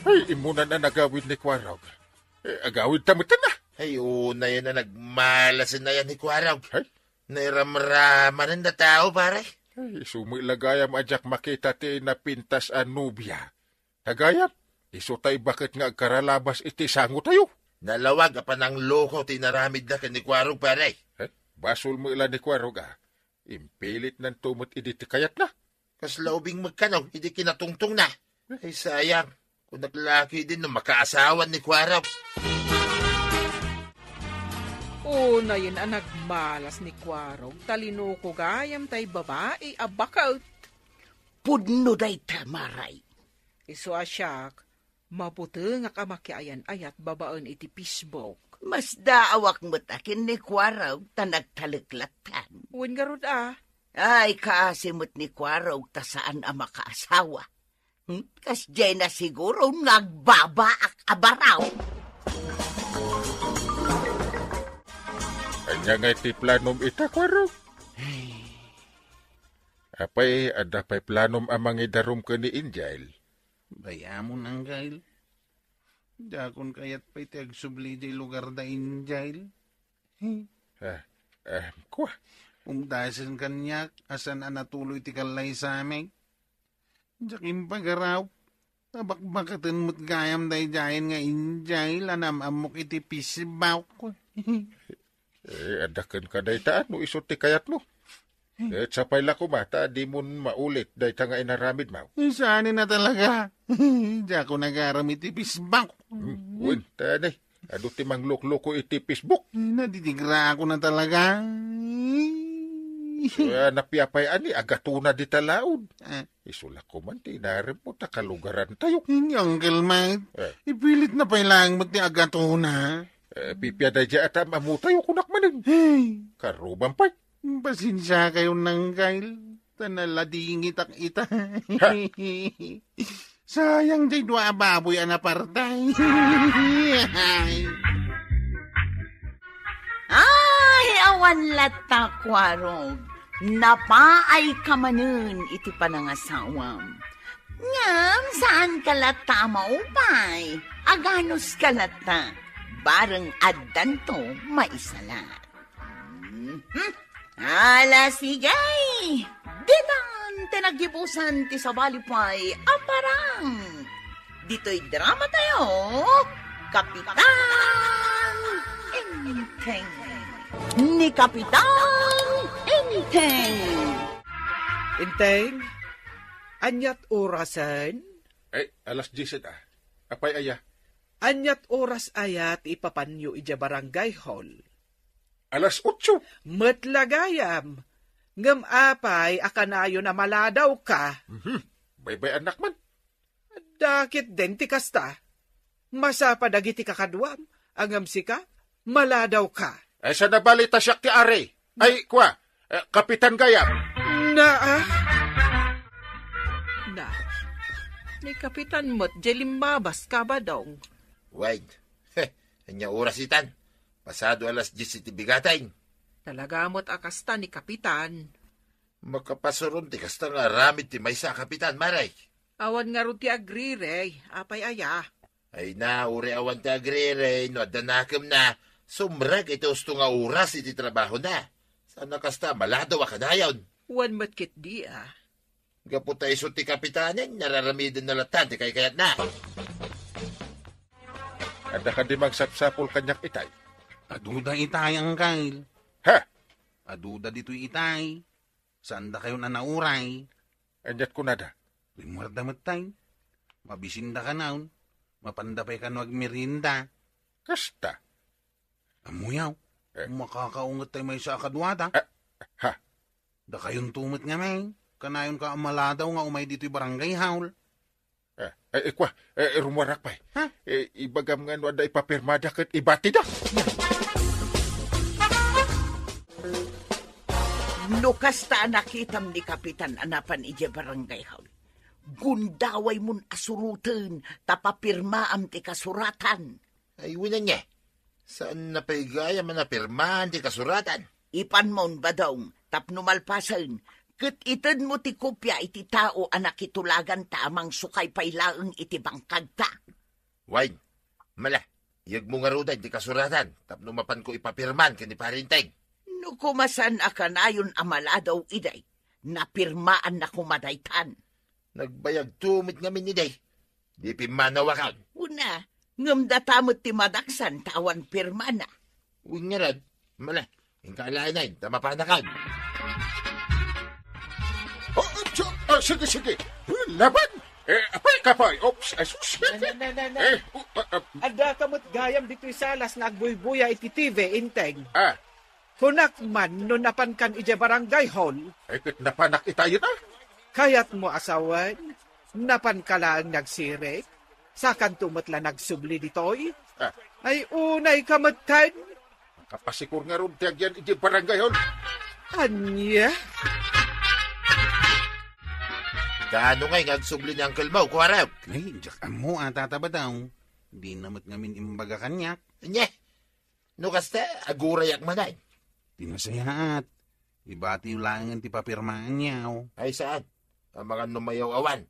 [SPEAKER 4] Ay, imuna na nagawin ni Kwaraw. Agawin tamutan na.
[SPEAKER 5] Ay, una yan na nagmalasin na yan ni Kwaraw.
[SPEAKER 4] Ay?
[SPEAKER 5] Nairamraman na tao, pare.
[SPEAKER 4] Ay, sumilagayam ajak makita ti napintas a nubya. Tagayam, isutay bakit nga karalabas iti sango tayo.
[SPEAKER 5] Nalawag pa ng loko tinaramid na ni Kwaraw, pare.
[SPEAKER 4] Ay, basol mo ilan ni Kwaraw ga. Impilit ng tumot iditi kayat na.
[SPEAKER 5] Kaslaubing magkanaw, hindi kinatungtong na. Ay, sayang. Kung naglaki din na makaasawan ni Kwaraw.
[SPEAKER 6] Una yun ang nagmalas ni Kwarog. Talino ko gayam tay babae abakaut.
[SPEAKER 1] Pudno day tamaray.
[SPEAKER 6] Iso asyak, maputi nga kamakiayan ayat babaan iti Facebook.
[SPEAKER 1] Mas daawak mo takin ni Kwaraw ta nagtaliklatan.
[SPEAKER 6] Uwin garod
[SPEAKER 1] Ay, kaasimot ni Kwaraw ta saan ang makaasawa. Kas dyan na siguro nagbabaak abaraw.
[SPEAKER 4] Anya nga iti planom ita, Kwaraw. Apay, ada pa'y planom amang idarom ka ni Angel.
[SPEAKER 3] Bayamon ang gail. Dakon kayat pa'y tiagsubli di lugar da Angel.
[SPEAKER 4] Kwa?
[SPEAKER 3] Umdasan kanyak, asan anatuloy ti kalay sa amin. Jakim pagaraw. Tabakbakatan mo't gayam day jayan nga Angel, anam amok iti pisibaw ko.
[SPEAKER 4] Adakan ka day taan, no iso ti kayat mo. Sa paila ko mata, di mo maulit dahi nga inaramid mo.
[SPEAKER 3] Saan na talaga? Diya ko nag-aramit ipisbak.
[SPEAKER 4] Uwin, tanay. Ado timang loko iti Facebook.
[SPEAKER 3] Naditigra ako na talaga.
[SPEAKER 4] Napiapay ani, agatuna di talaod. Isulak ko man, tinarim mo, takalugaran tayo.
[SPEAKER 3] Uncle Mike, ipilit na pailang mo ti agatuna.
[SPEAKER 4] Pipiyada dya at mamu tayo kunak manin. Karuban pa.
[SPEAKER 3] Pasensya kayo nang kail. Tanaladingit ak ita. Sayang jay dua baboy anapartay.
[SPEAKER 1] Ay, awan lata kwarog. Napaay ka manun iti panangasawam. Ngam, saan ka lata maupay? Aganos ka lata. Bareng addan to maisalat. Ala sigay! Ditan tinagibusan ti sabalipay aparang. Dito'y drama tayo. Kapitan Enteng. Ni Kapitan Enteng.
[SPEAKER 2] Inteng, anyat orasan?
[SPEAKER 4] Alas 10 Apay aya.
[SPEAKER 2] Anyat oras ayat ipapanyo ija barangay hall.
[SPEAKER 4] Alas 8.
[SPEAKER 2] Matlagayam. Ngam apay akanayo na maladaw ka.
[SPEAKER 4] Bye-bye anak man.
[SPEAKER 2] Dakit den ti kasta. Masapa dagiti kakadwam. Angam sika, maladaw ka.
[SPEAKER 4] Ay sa nabalita siya ti Are. Ay, Kapitan Gayam.
[SPEAKER 2] Na.
[SPEAKER 6] Ni Kapitan mo't jelimbabas ka ba dong?
[SPEAKER 5] Wait. Anya oras itan. Pasado alas 10 iti bigatay.
[SPEAKER 6] Talaga mo't akasta ni Kapitan.
[SPEAKER 5] Makapasuron ti kasta nga ramid ti maysa Kapitan Maray.
[SPEAKER 6] Awan nga ron ti agrire, apay aya.
[SPEAKER 5] Ay na, uri awan ti agrire, no adanakam na. Sumrag ito gusto nga oras iti trabaho na. Sana kasta malado wa kadayon.
[SPEAKER 6] Wan matkit di
[SPEAKER 5] Gaputay so ti Kapitanin, nararamidin na latan ti kayat na.
[SPEAKER 4] Anda ka di magsapsapol kanyak itay.
[SPEAKER 3] Aduda itay ang kail.
[SPEAKER 4] Ha?
[SPEAKER 3] Aduda dito'y itay. Saan da kayo na nauray?
[SPEAKER 4] Anyat ko nada.
[SPEAKER 3] Rimwarda matay. Mabisinda ka naun. Mapandapay ka no agmerinda.
[SPEAKER 4] Kasta.
[SPEAKER 3] Amuyaw. Makakaungat tayo may sa akadwata.
[SPEAKER 4] Ha?
[SPEAKER 3] Da kayong tumot nga may. Kanayon ka amaladaw nga umay dito'y barangay haul.
[SPEAKER 4] Rumarak pa.
[SPEAKER 3] Ha?
[SPEAKER 4] Ibagam nga no ada ipapirmada kat ibati da.
[SPEAKER 1] Lukas ta nakitam ni Kapitan anapan ije barangay haul. Gundaway mun asurutan, tapapirmaam ti kasuratan.
[SPEAKER 5] Ay, winan niya. Saan napaigaya man napirmahan ti kasuratan?
[SPEAKER 1] Ipan mon badong, tapno malpasan, ket iten mo ti kopya iti tao anak itulagan tamang sukay pailaeng iti bangkag ta.
[SPEAKER 5] Wine, mala, yag mo nga rudan ti kasuratan, tapno mapan ko ipapirman kani parinteng.
[SPEAKER 1] No kumasan akanayon amaladaw iday, napirmaan na kumadaytan.
[SPEAKER 5] Nagbayag tumit nga miniday. Di pimanawakan.
[SPEAKER 1] Una, ngam datamot ti madaksan tawan pirmana.
[SPEAKER 5] Uwing nga rad, mala, yung kaalainayin, tamapanakan.
[SPEAKER 4] Sige. Laban! Apay kapay. Oops, asus.
[SPEAKER 2] Ada kamot gayam dito'y salas nga agbuybuya iti TV, Inteng.
[SPEAKER 4] Ah,
[SPEAKER 2] Kunak man no napan kan ije barangay hall.
[SPEAKER 4] ay kat napanak itayo na.
[SPEAKER 2] Kayat mo asawan, napan ka lang nagsirek, sakan tumatla nagsubli ditoy, ay unay kamatan.
[SPEAKER 4] Kapasikur nga ron tiyag yan iti barangay hon.
[SPEAKER 2] Anya?
[SPEAKER 5] Kaano nga'y ngagsubli ni Uncle Mau, kuharap?
[SPEAKER 3] Ay, jak amo tataba daw. Di namat ngamin imbaga kanyak.
[SPEAKER 5] Nye, no kasta, agurayak manay.
[SPEAKER 3] Tinasayaat. Ibati lang ti papirmaan niyaw.
[SPEAKER 5] Ay saan? Ang mga numayaw awan.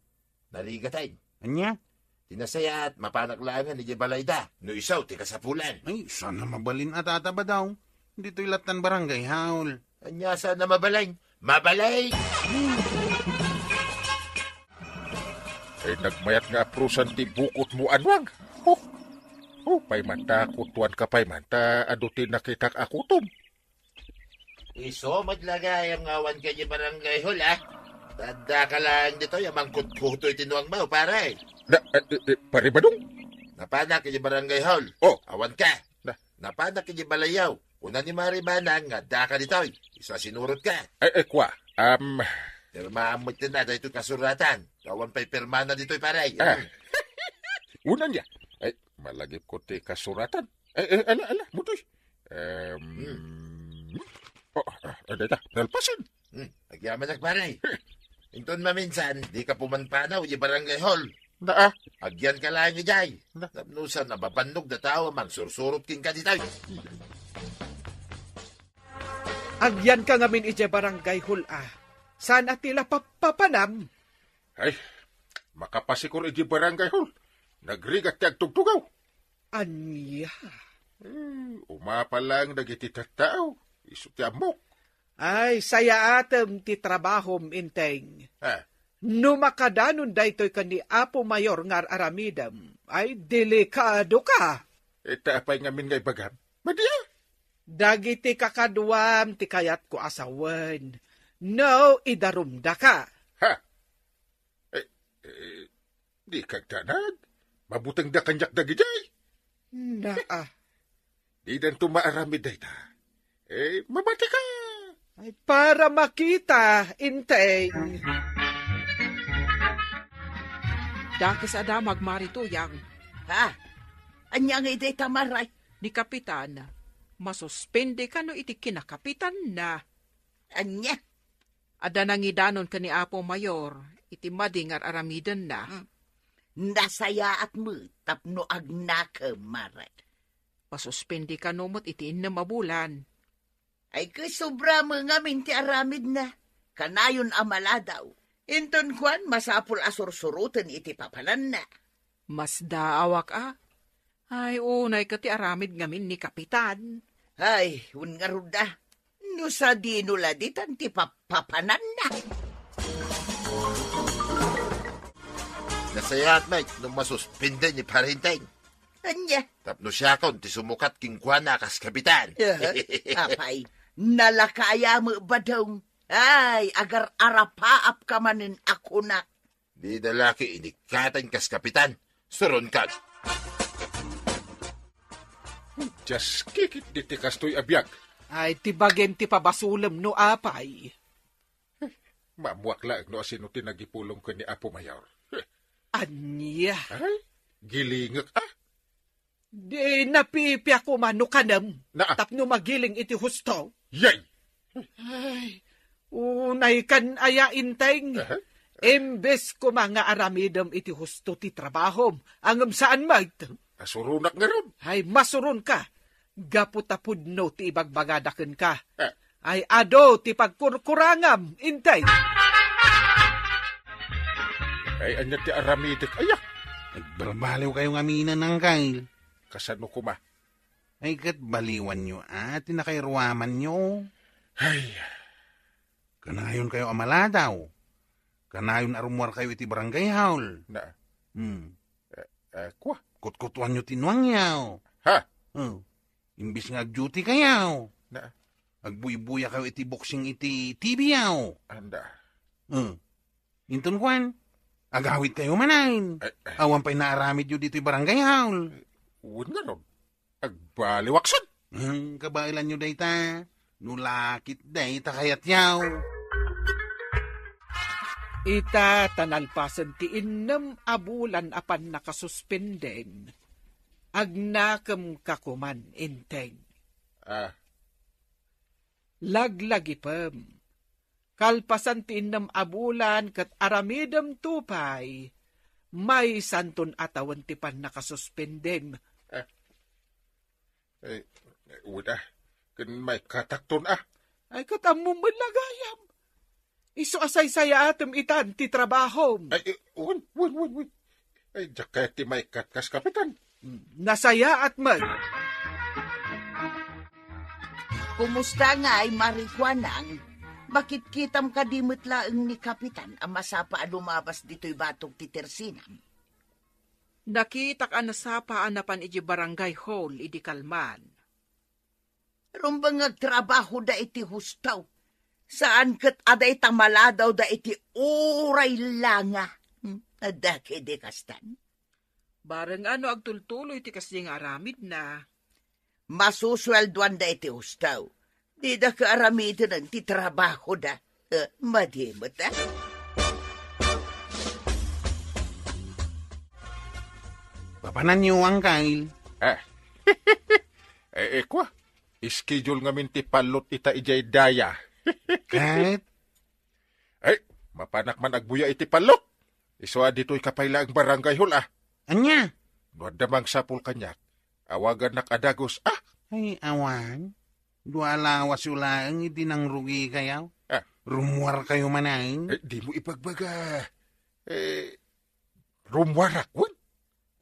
[SPEAKER 5] Narigatay.
[SPEAKER 3] Anya?
[SPEAKER 5] Tinasayaat, mapanaklangan ni Jebalayda. No isaw, ti kasapulan.
[SPEAKER 3] Ay, sana mabalin tataba daw. Dito'y latan barangay haul.
[SPEAKER 5] Anya saan na mabalay? Mabalay!
[SPEAKER 4] Ay nagmayat nga prusan ti bukot mo anwag. Pay manta, kutuan ka pay manta, adutin nakitak akutom.
[SPEAKER 5] Iso maglagay ang awan kay barangay hall, ah. Tanda ka lang dito, yung mangkut-kuto itinuang mo, pare.
[SPEAKER 4] Pare Badong?
[SPEAKER 5] Napanak kay barangay hall.
[SPEAKER 4] Oh.
[SPEAKER 5] Awan ka.
[SPEAKER 4] Na.
[SPEAKER 5] Napanak kay balayaw. Una ni Maribanang, nga da ka dito. Isa sinurot ka.
[SPEAKER 4] Kwa.
[SPEAKER 5] Pirmaamot na dito kasuratan. Awan pa'y pirma na dito, pare.
[SPEAKER 4] Una niya. Malagip ko ti kasuratan. Ala, mutoy. Data, nalpasin.
[SPEAKER 5] Agyaman na, pare. Inton maminsan, di ka pumanpanaw, yung barangay hall.
[SPEAKER 4] Na.
[SPEAKER 5] Agyan ka lang ni Jay. Napnusan, nababanog na tao, mang sursurot king ka dito.
[SPEAKER 2] Agyan ka ngamin ije barangay hula. Sana tila papanam.
[SPEAKER 4] Ay, makapasikur iji barangay hall. Nagrigat ti agtugtugaw.
[SPEAKER 2] Anya.
[SPEAKER 4] Umapa lang nagiti tattao. Isu ti amok.
[SPEAKER 2] Ay, saya atem ti trabahom inteng. No makadanon daytoy kani Apo Mayor ngar aramidam, ay delikado ka.
[SPEAKER 4] Eta apay ngamin nga ibagam. Madiya.
[SPEAKER 2] Dagiti kakadwam ti kayat ko asawan. No, idarumda ka.
[SPEAKER 4] Ha? Di kagdanag. Mabutang da kanyak dagijay.
[SPEAKER 2] Naa.
[SPEAKER 4] Di dan tumaaramid dayta. Mabati ka.
[SPEAKER 2] Ay, para makita, inteng.
[SPEAKER 6] Dakis ada magmarituyang.
[SPEAKER 1] Ha? Anya nga ide tamaray.
[SPEAKER 6] Ni Kapitan, masuspende ka no iti kinakapitan na.
[SPEAKER 1] Anya?
[SPEAKER 6] Ada nangidanon ka ni Apo Mayor, iti madingar aramidan na.
[SPEAKER 1] Nasaya at mo, tapno agnaka, maray.
[SPEAKER 6] Masuspende ka no mo't iti mabulan.
[SPEAKER 1] Ay kasobra mo ngamin ti aramid na. Kanayon amala daw. Inton kwan, masapul asursurutan iti papanan na.
[SPEAKER 6] Mas daawak Ay, unay ka ti aramid ngamin ni Kapitan.
[SPEAKER 1] Ay, nga ruda. No sa dinula ditan ti papanan na.
[SPEAKER 5] Nasaya at mate, nung masuspinde ni Parinteng.
[SPEAKER 1] Anya?
[SPEAKER 5] Tapno siya kon, ti sumukat king kuwana kas kapitan.
[SPEAKER 1] Apay, nalakaya mo ba daw? Ay, agar arapaap ka manin ako na.
[SPEAKER 5] Di dalaki inikatan kas kapitan. Suron ka.
[SPEAKER 4] Just kikit diti kastoy abiyag.
[SPEAKER 2] Ay, tibagem ti pabasulam no apay.
[SPEAKER 4] Mamuak lang no asino tinagipulong ko ni Apo Mayor.
[SPEAKER 2] Anya.
[SPEAKER 4] Ay, gilingak
[SPEAKER 2] Di napipi ako mano kanam.
[SPEAKER 4] Na.
[SPEAKER 2] Tapno magiling iti husto.
[SPEAKER 4] Yay!
[SPEAKER 2] Ay, unay kan aya inteng. Embes ko mga aramidam iti husto ti trabahom. Angam saan mag?
[SPEAKER 4] Asurunak nga ron.
[SPEAKER 2] Ay, masuron ka. Gaputapud no ti ibagbagadaken ka. Ay, ado ti pagkurkurangam. Intay.
[SPEAKER 4] Ay, anya ti aramidik. Ayak!
[SPEAKER 3] Nagbarbaliw kayong aminan ng kail.
[SPEAKER 4] Kasano ko ma?
[SPEAKER 3] Ay, kat baliwan nyo at tinakairuaman nyo.
[SPEAKER 4] Ay,
[SPEAKER 3] Kanayon kayo amaladaw. Kanayon arumwar kayo iti barangay haul.
[SPEAKER 4] na, kwa?
[SPEAKER 3] Kutkutuan nyo tinuang yaw.
[SPEAKER 4] Ha?
[SPEAKER 3] Imbis nga ag-duty kayaw.
[SPEAKER 4] Na,
[SPEAKER 3] Agbuy-buya kayo iti boxing iti TV yaw.
[SPEAKER 4] anda.
[SPEAKER 3] Inton kwan, agawit kayo manain. Awan pa'y naaramid nyo dito barangay haul.
[SPEAKER 4] Uwan nga ron. Agbaliwaksan.
[SPEAKER 3] Kabailan nyo dayta. Nulakit dayta kayat yaw.
[SPEAKER 2] Ita tanalpasan ti innam abulan apan nakasuspenden. Agnakam kakuman inteng. Laglagipem. Kalpasan ti innam abulan kat aramidam tupay. May santon atawan ti pan nakasuspenden.
[SPEAKER 4] Uwan Kan may katakton
[SPEAKER 2] Ay katamong malagayam. Iso asay saya atem itan ti trabaho.
[SPEAKER 4] Ay, uwan. Ay, jakay ti may katkas kapitan.
[SPEAKER 2] Nasaya at mag.
[SPEAKER 1] Kumusta nga ay marikwanang? Bakit kitam kadimot laeng ni Kapitan ang masapa lumabas dito'y batog ti Tersinam?
[SPEAKER 6] Nakita ka nasapaan na pan iji barangay hall idi Kalman.
[SPEAKER 1] Rumbang nagtrabaho da iti hustaw. Saan kat aday tamaladaw da iti uray langa. Ada kede kastan.
[SPEAKER 6] Barang ano agtultuloy ti kasi nga aramid na.
[SPEAKER 1] Masusweldoan da iti hustaw. Di da ka aramidin ang titrabaho da. Madimot da.
[SPEAKER 3] Papanan niyo ang kail.
[SPEAKER 4] Kwa, schedule ngamin ti palot ita ijay daya.
[SPEAKER 3] Kahit
[SPEAKER 4] Mapanak man agbuya iti palot. Iswa dito'y kapayla ang barangay hul
[SPEAKER 3] anya.
[SPEAKER 4] Nuad damang sapul kanyak. Awagan nak adagos
[SPEAKER 3] Ay, awan. Dua lawas ulaang iti nang rugi kayaw. Rumwar kayo manain.
[SPEAKER 4] Di mo ipagbaga. Rumwarak, wan.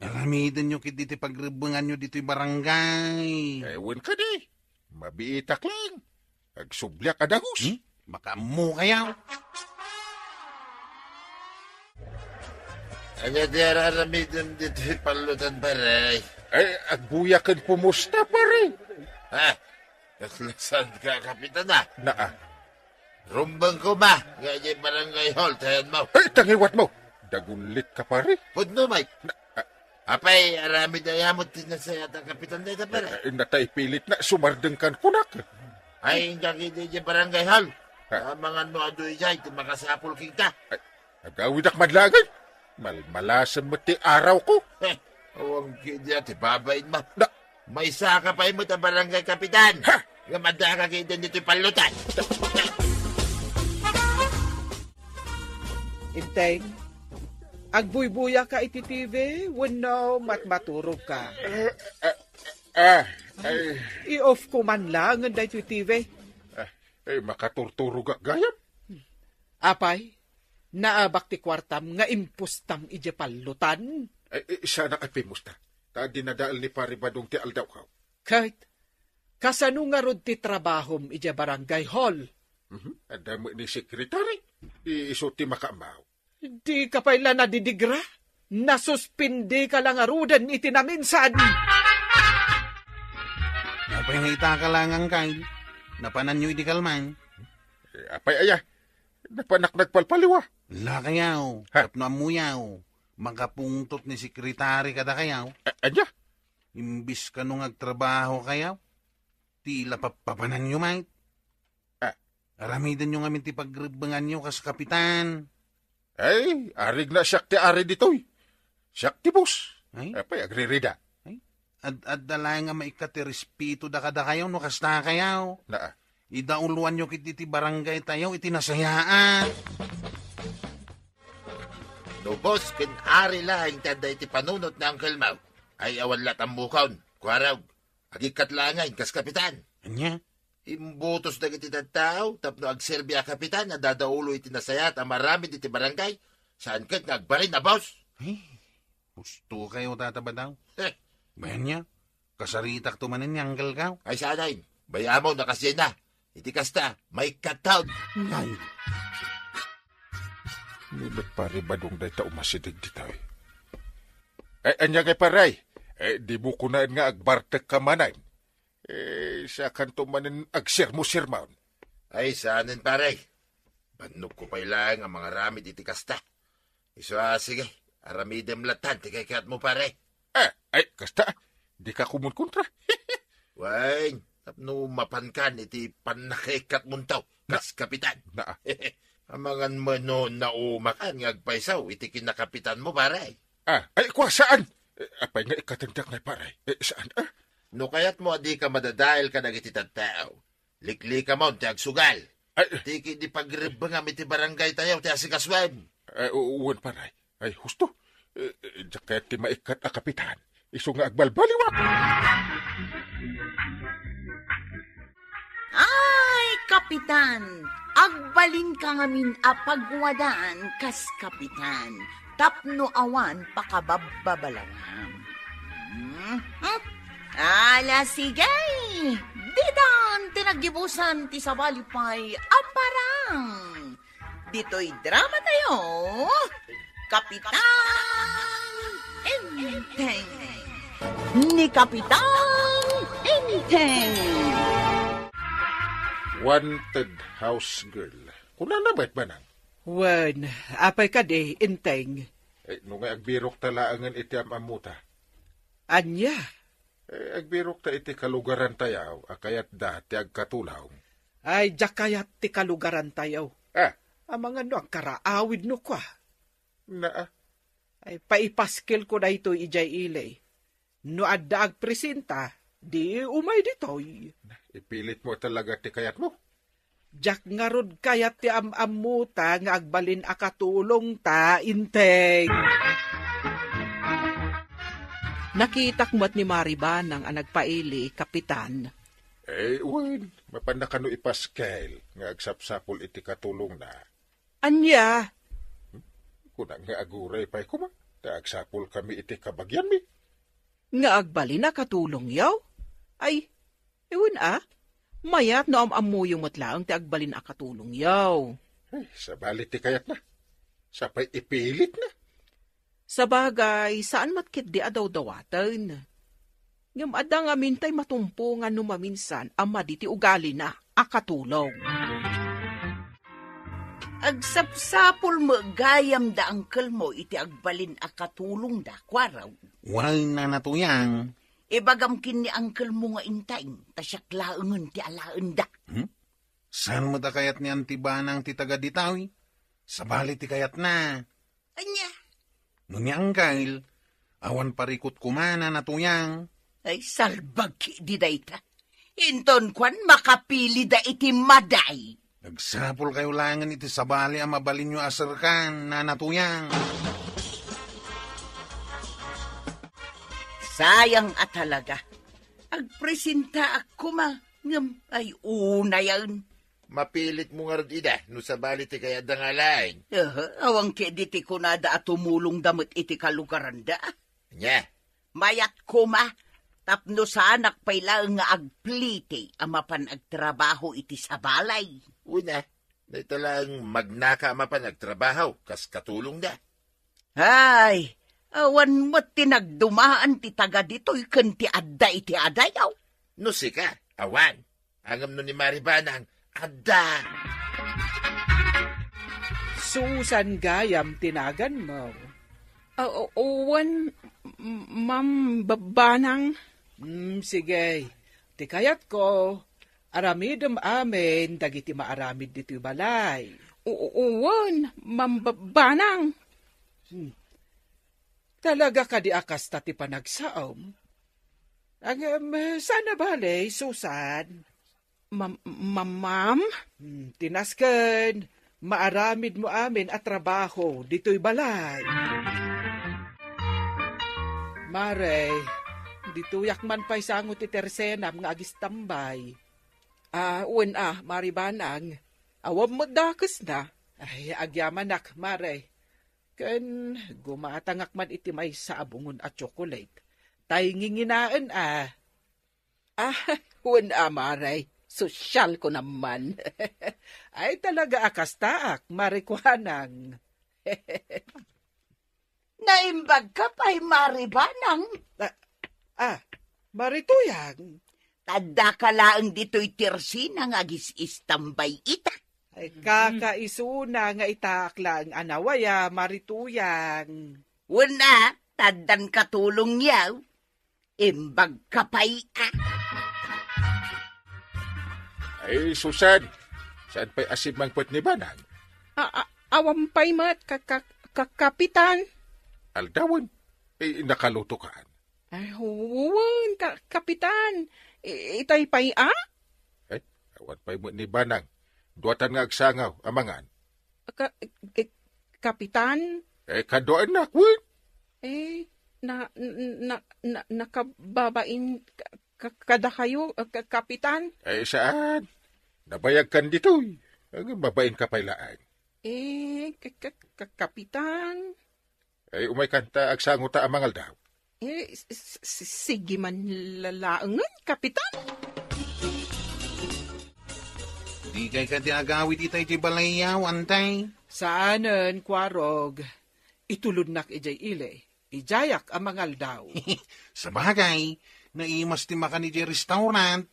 [SPEAKER 3] Alamidin nyo kit diti pagribangan nyo dito'y barangay.
[SPEAKER 4] Wan ka di. Mabiitak lang. Agsublyak adagos.
[SPEAKER 3] Makamu kayaw.
[SPEAKER 5] Anya di araramidin dito palutan paray.
[SPEAKER 4] Agbuyakan pumusta pa rin.
[SPEAKER 5] Naklasan ka, Kapitan na. Rumbang ko ba? Ngayon barangay hall, tayan mo.
[SPEAKER 4] Tangiwat mo. Dagulit ka pa rin.
[SPEAKER 5] Pudno, Mike. Apay, aramid na yamot din na sa yata, Kapitan na ito paray.
[SPEAKER 4] Natay pilit na sumardeng kan kunak.
[SPEAKER 5] Ay, hindi dyan barangay hall. Mga noadoy dyan, makasapul kita.
[SPEAKER 4] Agawid ak madlagay. Malmalasan mo ti araw ko.
[SPEAKER 5] Awang kidya, ti babayin mo. May saka pa mo ta barangay Kapitan. Gamada ka kayo dito palutan.
[SPEAKER 2] Inteng, agbuybuya ka iti TV, wano maturog ka. I-off ko man lang ang dito TV.
[SPEAKER 4] Makaturturog ak gayam.
[SPEAKER 2] Apay, naabak ti kwartam nga impustam ije palutan.
[SPEAKER 4] Sana ay pimusta. Ta dinadaal ni paribadong ti aldaw ka.
[SPEAKER 2] Kahit, kasano nga rod ti trabahom ije barangay hall.
[SPEAKER 4] Ada mo ni sekretary. Iso ti makamaw.
[SPEAKER 2] Di ka pala nadidigra. Nasuspindi ka lang arudan iti naminsan.
[SPEAKER 3] Napangita ka lang ang kail. Napanan nyo iti kalman.
[SPEAKER 4] Apay aya. Napanak nagpalpaliwa.
[SPEAKER 3] La kayaw. Tapno amuyaw. Makapungtot ni sekretary kada kayaw.
[SPEAKER 4] Anya?
[SPEAKER 3] Imbis ka nung agtrabaho kayaw. Tila papanan nyo, mate. Aramidan nyo ngamin ti pagribangan nyo kas kapitan.
[SPEAKER 4] Arig na siyak ti ari ditoy. Siyak ti bus.
[SPEAKER 3] Ay?
[SPEAKER 4] Apay, agririda.
[SPEAKER 3] At dalay nga maikati respeto da kada kayaw no kas na kayaw. Idauluan nyo kit iti barangay tayo itinasayaan.
[SPEAKER 5] No, boss, kin ari lang tada iti panunot na Uncle Mau. Ay awan latang bukaon. Kuaraw, agikat langay kas Kapitan.
[SPEAKER 3] Anya?
[SPEAKER 5] Imbutos na iti tao, tapno agserbia Kapitan na dadaulo iti nasayat ang marami iti barangay. Saan kat nagbalin na, boss?
[SPEAKER 3] Gusto kayo tataba daw. Bayan niya, kasaritak tumanin ni Uncle Kaw.
[SPEAKER 5] Ay sanayin, bayamo na kasi na. Iti kasta, may kataon.
[SPEAKER 3] Ay,
[SPEAKER 4] Nibet paribadong day ta umasidig dito. Anya kay paray. Di mo kunaan nga agbartek ka manan. Sa kanto manin agsirmo-sirmaon.
[SPEAKER 5] Ay, saanin pare. Banog ko pa ilang ang mga ramid iti kasta. Sige, aramidem latan, tikaykat mo pare.
[SPEAKER 4] Kasta, di ka kumunkontra.
[SPEAKER 5] Wain, tapno mapankan iti panakikat muntaw, kas Kapitan. Amangan mo no na umakan, ngagpaisaw, iti kinakapitan mo pare.
[SPEAKER 4] Kwa saan? Apay nga ikatagdak na pare. Saan?
[SPEAKER 5] No kaya't mo di ka madadail ka nagiti tao. Likli ka mo, ti agsugal. Tiki di pagribang iti barangay tayo, ti asikaswan.
[SPEAKER 4] Uwan paray. Husto. Kaya ti maikat a kapitan. Iso nga agbalbaliwak.
[SPEAKER 1] Ay, Kapitan, agbalin ka ngamin apagwadaan kas Kapitan. Tapno awan pakababbalawam. Ala sigay, didan tinagibusan ti sabalipay aparang. Dito'y drama tayo, Kapitan Enteng. Ni Kapitan Enteng.
[SPEAKER 4] Wanted house girl. Kuna na ba't ba nang?
[SPEAKER 2] Wen, apay ka de, inteng.
[SPEAKER 4] Nung agbirok talaangan iti amamuta.
[SPEAKER 2] Anya,
[SPEAKER 4] Agbirok ta iti kalugaran tayaw, akayat dati agkatulaw.
[SPEAKER 2] ay jakayat ti kalugaran tayo.
[SPEAKER 4] Ah,
[SPEAKER 2] Amang ano ang karaawid no kwa.
[SPEAKER 4] naa.
[SPEAKER 2] Ay paipaskil ko na ito ijay ilay. No adda agpresenta, di umay ditoy.
[SPEAKER 4] Ipilit mo talaga ti kayat mo.
[SPEAKER 2] Jak nga rod kayat ti amamuta nga agbalin akatulong ta, inteng.
[SPEAKER 6] Nakitakmat ni Maribanang ang nagpaili, kapitan.
[SPEAKER 4] Wen, mapanakano ipaskil, nga agsapsapol iti katulong na.
[SPEAKER 6] Anya,
[SPEAKER 4] Kuna nga aguray pa'y kuma, ta agsapol kami iti kabagyan mi.
[SPEAKER 6] nga agbalin na katulong yaw? Ay, ewan mayat no amamuyong matlaang ti agbalin a katulong yaw.
[SPEAKER 4] Sa balit ti kayat na. Sapay ipilit na.
[SPEAKER 6] Sa bagay, saan matkit di adaw dawatan? Ngam adang amintay matumpo nga numaminsan ama di ti ugali na akatulong.
[SPEAKER 1] Agsapsapol mo gayam da angkel mo iti agbalin akatulong da kwaraw.
[SPEAKER 3] Wal na natuyang.
[SPEAKER 1] Ibagam kin ni angkel mo nga intaing, tasyak laengen ti alaen da.
[SPEAKER 3] Saan mo da kayat ni Antibanang ti taga ditawi? Sa bali ti kayat na.
[SPEAKER 1] Anya,
[SPEAKER 3] Nunyang kail, awan parikot kumana natuyang.
[SPEAKER 1] ay salbag ki di dayta. Inton kwan makapili da iti maday.
[SPEAKER 3] Nagsapol kayo langan iti sabali ang mabalin nyo asarkan na natuyang.
[SPEAKER 1] Sayang at talaga. Agpresenta ako ngam ay una yan.
[SPEAKER 5] Mapilit mo nga rod ida, no sa bali ti kaya da nga lain.
[SPEAKER 1] Awang kediti ko na da at tumulong damit iti kalugaran da.
[SPEAKER 5] Nya,
[SPEAKER 1] Mayat ko tapno sa anak pailang nga agpliti amapan agtrabaho iti sa balay.
[SPEAKER 5] una, na ito lang magnaka mapan nagtrabaho, kas katulong da.
[SPEAKER 1] Ay, awan mo tinagdumaan ti taga dito'y kanti adda iti adayaw.
[SPEAKER 5] No sika, awan. Angam no ni Maribanang, adda.
[SPEAKER 2] Susan gayam tinagan mo.
[SPEAKER 6] Owan, Ma'am Banang.
[SPEAKER 2] Sige, ti kayat ko, aramidem amin, dagiti maaramid dito balay.
[SPEAKER 6] Owan, Ma'am Banang.
[SPEAKER 2] Talaga ka di akas tati panagsaom. Sana balay, Susan.
[SPEAKER 6] Ma'am?
[SPEAKER 2] Tinasken, maaramid mo amin at trabaho dito'y balay. Mare, dito yakman pa'y sangot ti tersenam nga agis tambay.
[SPEAKER 6] Uwan Maribanang. Awam magdakas na.
[SPEAKER 2] Ay, agyaman Mare. Ken, gumatangak man iti may sa abungon at chocolate. Tay nginginaan
[SPEAKER 6] Uwan Mare. Sosyal ko naman.
[SPEAKER 2] Ay talaga akas taak, marikwanang.
[SPEAKER 1] Naimbag ka pa'y Maribanang.
[SPEAKER 2] Marituyang.
[SPEAKER 1] Tadda ka laang dito'y tirsina nga agis istambay ita.
[SPEAKER 2] Ay kakaisuna nga itakla ang anawaya, marituyang.
[SPEAKER 1] Una, taddan katulong yaw. Imbag ka pa'y
[SPEAKER 4] Ay, Susan, saan pa'y asib mang puwet ni Banang?
[SPEAKER 6] Awam pa'y kapitan.
[SPEAKER 4] Aldawan, nakaluto kaan.
[SPEAKER 6] Ay, huwan, kapitan. Itay pa'y
[SPEAKER 4] Awan pa'y mo ni Banang. Duwatan nga agsangaw, amangan.
[SPEAKER 6] Kapitan?
[SPEAKER 4] Kadoan na, kwan.
[SPEAKER 6] Nakababain kada kayo, kapitan?
[SPEAKER 4] Saan? Nabayag kan dito. Babain ka pailaan.
[SPEAKER 6] Kapitan?
[SPEAKER 4] Umay kanta agsango ta amangal daw.
[SPEAKER 6] Sige man lalaangan, kapitan.
[SPEAKER 3] Di kay ka di agawit itay ti balayaw, antay.
[SPEAKER 2] Saanen, kwarog. Itulod nak ijay ile. Ijayak amangal daw.
[SPEAKER 3] Sa bagay, naimas ti makan iti restaurant.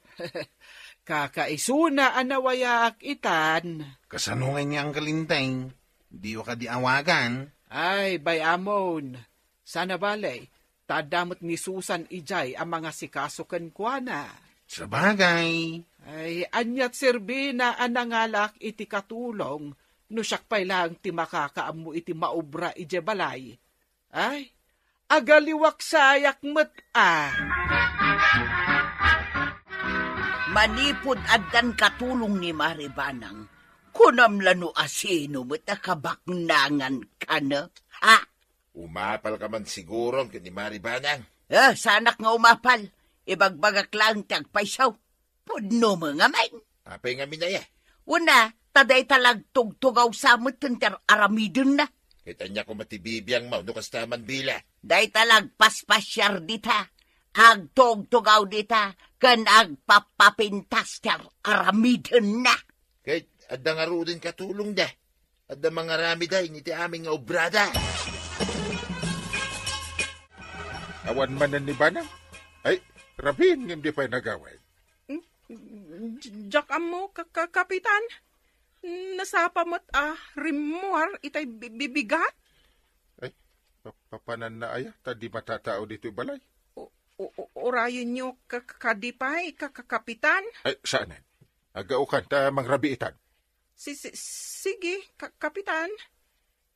[SPEAKER 2] Kakaisuna anawayak itan.
[SPEAKER 3] Kasanungan niya ang kalintay. Di ka di awagan.
[SPEAKER 2] Ay, bayamon. Sana balay, tadamot ni Susan ijay ang mga sikasukan kwa na.
[SPEAKER 3] Sa bagay.
[SPEAKER 2] Ay, anyat sirbi na anangalak iti katulong, no siyak pa'y lang ti makakaam mo iti maubra ije balay. Ay, agaliwak sayak met
[SPEAKER 1] Manipod addan katulong ni Maribanang, kunamlano asino met kabaknangan ka na, ha?
[SPEAKER 5] Umapal ka man siguro ni Maribanang.
[SPEAKER 1] Sanak nga umapal, ibagbagak lang tagpaysaw. Pudno mga main.
[SPEAKER 5] Apay nga minaya.
[SPEAKER 1] Una, taday talag tugtugaw sa mutunter aramidun na.
[SPEAKER 5] Kita niya ko matibibiyang mau, no kastaman bila.
[SPEAKER 1] Day talag paspasyar dita, ag tugtugaw dita, kan ag papapintas ter aramidun na.
[SPEAKER 5] Kahit adda nga rudin katulong da. Adda mga rami da, initi aming nga obrada.
[SPEAKER 4] Awan man ni Banang. Ay, rabin ngem di pa'y nagaway.
[SPEAKER 6] Jak amo, kapitan. Nasapa mo't rimuar itay bibigat.
[SPEAKER 4] Ay, papanan na aya, tadi matatao dito balay.
[SPEAKER 6] Orayon nyo kadipay, kapitan.
[SPEAKER 4] Ay, saanan? Agaukan ta mangrabiitan.
[SPEAKER 6] Sige, kapitan.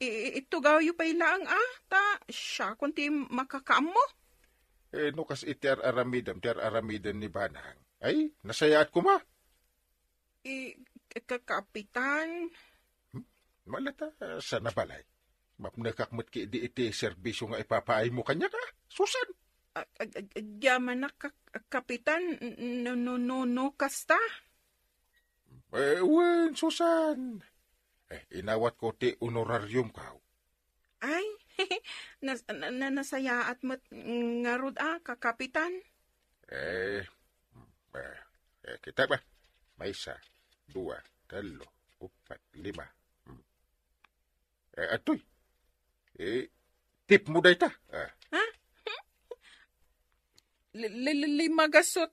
[SPEAKER 6] Itugaw yu pa'y lang ta siya kunti makakaam mo.
[SPEAKER 4] No kas itiar aramidam ni Banang. Ay, nasayaat ko ma.
[SPEAKER 6] Kapitan.
[SPEAKER 4] Malata, sa nabalay. Mapnakakmat ki di iti serbisyo nga ipapaay mo kanya ka. Susan.
[SPEAKER 6] Yaman na kapitan, no, kasta.
[SPEAKER 4] Wen, Susan. Inawat ko ti honorarium ka.
[SPEAKER 6] Ay, nasayaat mo't ngarod kapitan.
[SPEAKER 4] Kita ba? May 1, 2, 3, 4, 5. Atoy. Tip mo day ta.
[SPEAKER 6] Ha? 5 gasot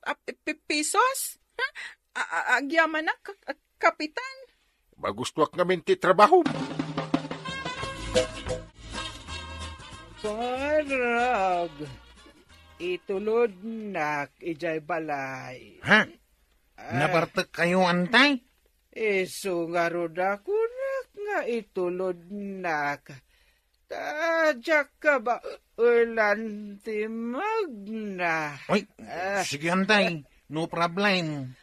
[SPEAKER 6] pesos? Agyaman na, kapitan.
[SPEAKER 4] Magustuak ngamin ti trabaho.
[SPEAKER 2] Parag, itulod nak ijay balay.
[SPEAKER 3] Ha? Nabartek kayo antay?
[SPEAKER 2] Iso nga roda kunak nga itulod nak. Tadyak ka ba ulan ti magna?
[SPEAKER 3] Oy, sige antay. No problem.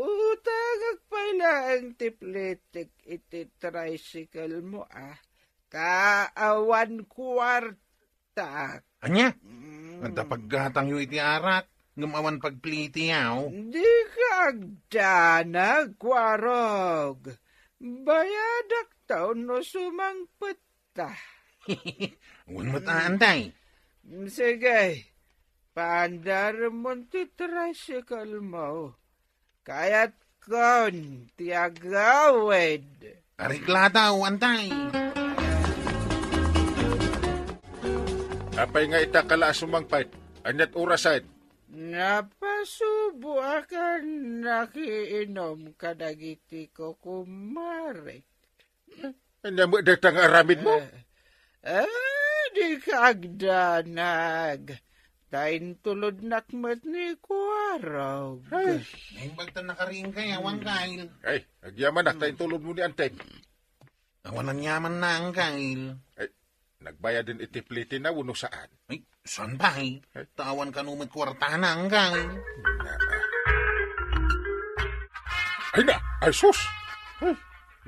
[SPEAKER 2] Utagag pala ang tiplitik iti tricycle mo Kaawan kwarta.
[SPEAKER 3] Anya? Anta paggatang yu iti arak. Ngamawan pagpliti yaw.
[SPEAKER 2] Di kagdanag kwarog. Bayadak taon no sumangpet ta.
[SPEAKER 3] Uwan mo taantay.
[SPEAKER 2] Sige, paandar mo ti tricycle mo. Kaya't kon tiagawid.
[SPEAKER 3] Ariklata o antay.
[SPEAKER 4] Apay nga itakala sumangpait. Anyat orasan.
[SPEAKER 2] Napasubo akan nakiinom kadagiti ko kumare.
[SPEAKER 4] Anya mo datang aramid mo?
[SPEAKER 2] Di kagdanag. Tain tulod nakmat ni Kuarog.
[SPEAKER 4] Ay,
[SPEAKER 3] Ay, bagta nakaring kay awan kail.
[SPEAKER 4] ay, agyaman na tayong tulod mo ni Antay.
[SPEAKER 3] Awan ang yaman na ang kail.
[SPEAKER 4] Ay, nagbayad din itipliti na uno saan.
[SPEAKER 3] Ay, saan ba eh? Tawan ka numit kwarta na ang kail.
[SPEAKER 4] Ay na, ay sus! Ay,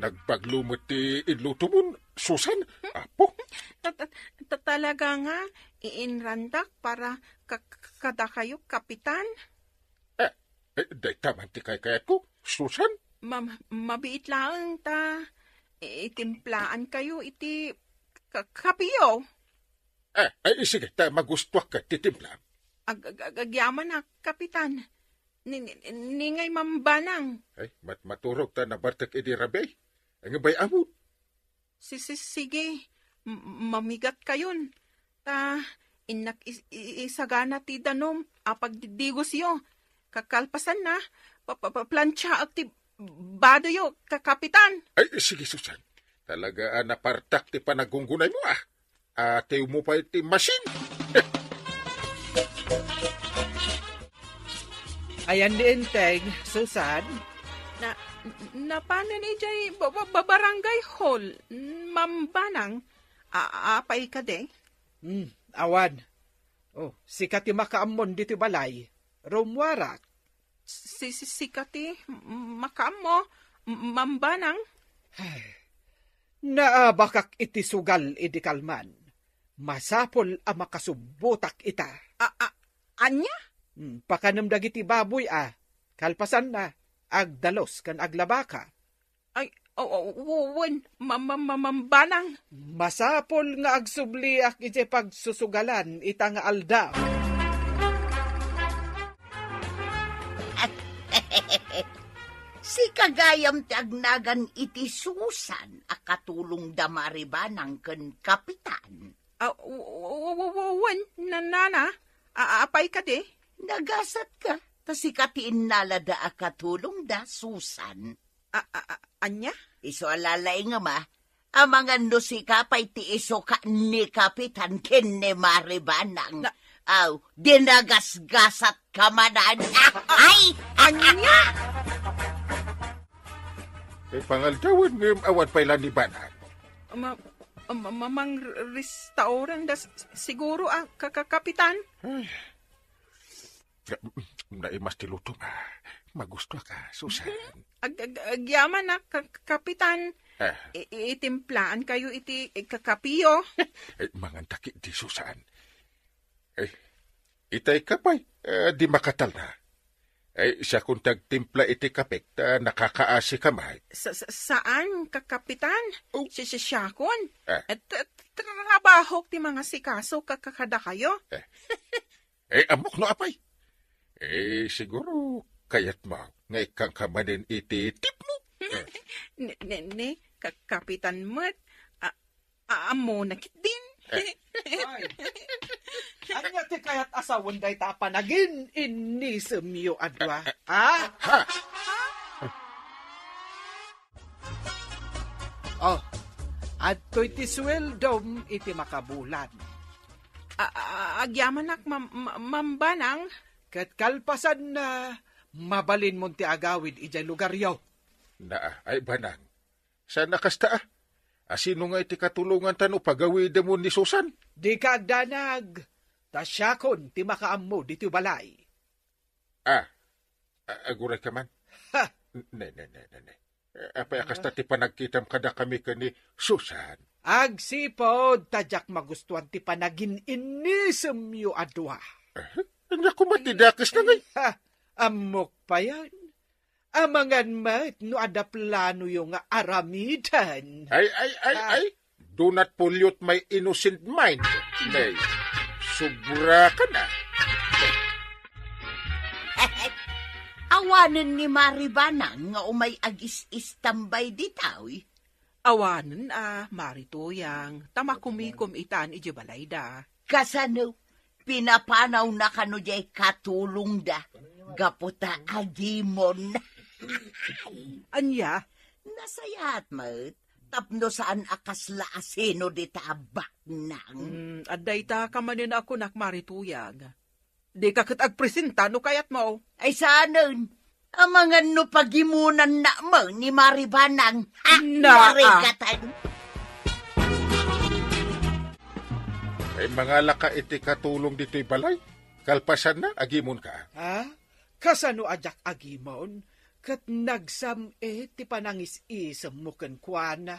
[SPEAKER 4] nagpaglumot ti idluto mo, Susan, apo.
[SPEAKER 6] Talaga nga, iinrandak para kada kayo, kapitan.
[SPEAKER 4] Day taman ti kayat ko, Susan.
[SPEAKER 6] Mabiit lang ta. Itimplaan kayo, iti kapiyo.
[SPEAKER 4] Ay, sige, ta magustuak ka, titimpla.
[SPEAKER 6] Agyaman na, kapitan. Ningay mambanang.
[SPEAKER 4] Ay, maturog ta na bartak idi rabay. Ang bay amot.
[SPEAKER 6] Sige, mamigat kayon. Ta, inak isagana ti danom, apagdigos yo. kakalpasan na. Plancha ak ti bado yo, Kapitan.
[SPEAKER 4] Ay, sige, Susan. Talaga napartak ti panagunggunay mo, Ate mo pa iti machine.
[SPEAKER 2] Ayan din, Teng, Susan.
[SPEAKER 6] Paano ni Jay barangay hall, mambanang, apay ka de?
[SPEAKER 2] Awan. Sikati makaamon dito balay. Rumwarak.
[SPEAKER 6] Sikati, makamo, mambanang?
[SPEAKER 2] Naabakak iti sugal iti kalman. Masapol a makasubutak ita.
[SPEAKER 6] Anya?
[SPEAKER 2] Pakanamdag iti baboy Kalpasan na. Agdalos kan aglabaka.
[SPEAKER 6] Ay, wen, mambanang.
[SPEAKER 2] Masapol nga agsubliak iti pagsusugalan ita nga aldaw.
[SPEAKER 1] Si kagayam ti agnagan iti Susan akatulong da maribanang ken Kapitan.
[SPEAKER 6] Wen, nana, apay ka de?
[SPEAKER 1] Nagasat ka. Si katiin nalada akatulong da Susan.
[SPEAKER 6] Anya?
[SPEAKER 1] Iso alalay nga amangan no si kapay ti iso ka ni Kapitan ken ni maribanang. Dinagasgasat ka manan. Ay!
[SPEAKER 6] Anya?
[SPEAKER 4] Pangaldawan ngayong awan pa'y lanibanan.
[SPEAKER 6] Mamang restaurant da siguro, Kapitan?
[SPEAKER 4] Naimas ti luto magusto ka, Susan.
[SPEAKER 6] Agyaman na, Kapitan. Itimplaan kayo iti kakapiyo.
[SPEAKER 4] Mangantaki di Susan. Itay kapay, di makatal na. Siya kung tagtimpla iti kapik, nakakaasi kamay.
[SPEAKER 6] Saan, Kapitan? Siya kun? Trabaho ti mga sikaso kakakada kayo?
[SPEAKER 4] Amok no apay. Siguro kayat mo nga ikang kamanin iti tip mo.
[SPEAKER 6] Ne, Kapitan mo't, amo nakit din.
[SPEAKER 2] Anya ti kayat asawan day tapanagin inisem yo adwa. Adto'y ti sweldom iti makabulan.
[SPEAKER 6] Agyaman nak mambanang.
[SPEAKER 2] Kat kalpasan na mabalin mo ti agawid ijay lugar yaw.
[SPEAKER 4] Ay banang. Sana kasta asino nga iti katulungan tano pagawid mo ni Susan?
[SPEAKER 2] Di ka agdanag. Tasyakon ti makaammo dito balay.
[SPEAKER 4] Aguray ka man? Ne. Apay akasta ti panagkitam kada kami ka ni Susan.
[SPEAKER 2] Agsipod, tadyak magustuhan ti panagin inisem yo adwa.
[SPEAKER 4] Anya ko matidakas na ngay.
[SPEAKER 2] Amok pa yan. Amangan mat no ada plano yung aramidan.
[SPEAKER 4] Ay. Do not pollute my innocent mind. Nay, sobra ka na.
[SPEAKER 1] Awanan ni maribanang nga umay agis-istambay ditaw.
[SPEAKER 6] Awanan marituyang tamakumikom itan iji balayda.
[SPEAKER 1] Kasano, pinapanaw na kano jay katulong da. Gaputa agimon.
[SPEAKER 6] Anya?
[SPEAKER 1] Nasayat mat. Tapno saan akasla asino di tabak nang.
[SPEAKER 6] Aday ta kamanin ako nak marituyang. Di ka kat agpresenta no kayat mo.
[SPEAKER 1] Ay saanon. Amangan no pagimunan na mo ni maribanang. Marigatan.
[SPEAKER 4] Ay mga laka iti katulong dito'y balay. Kalpasan na, agimon ka.
[SPEAKER 2] Kasano ajak agimon? Kat nagsam ti panangis-isam mo kenkwana.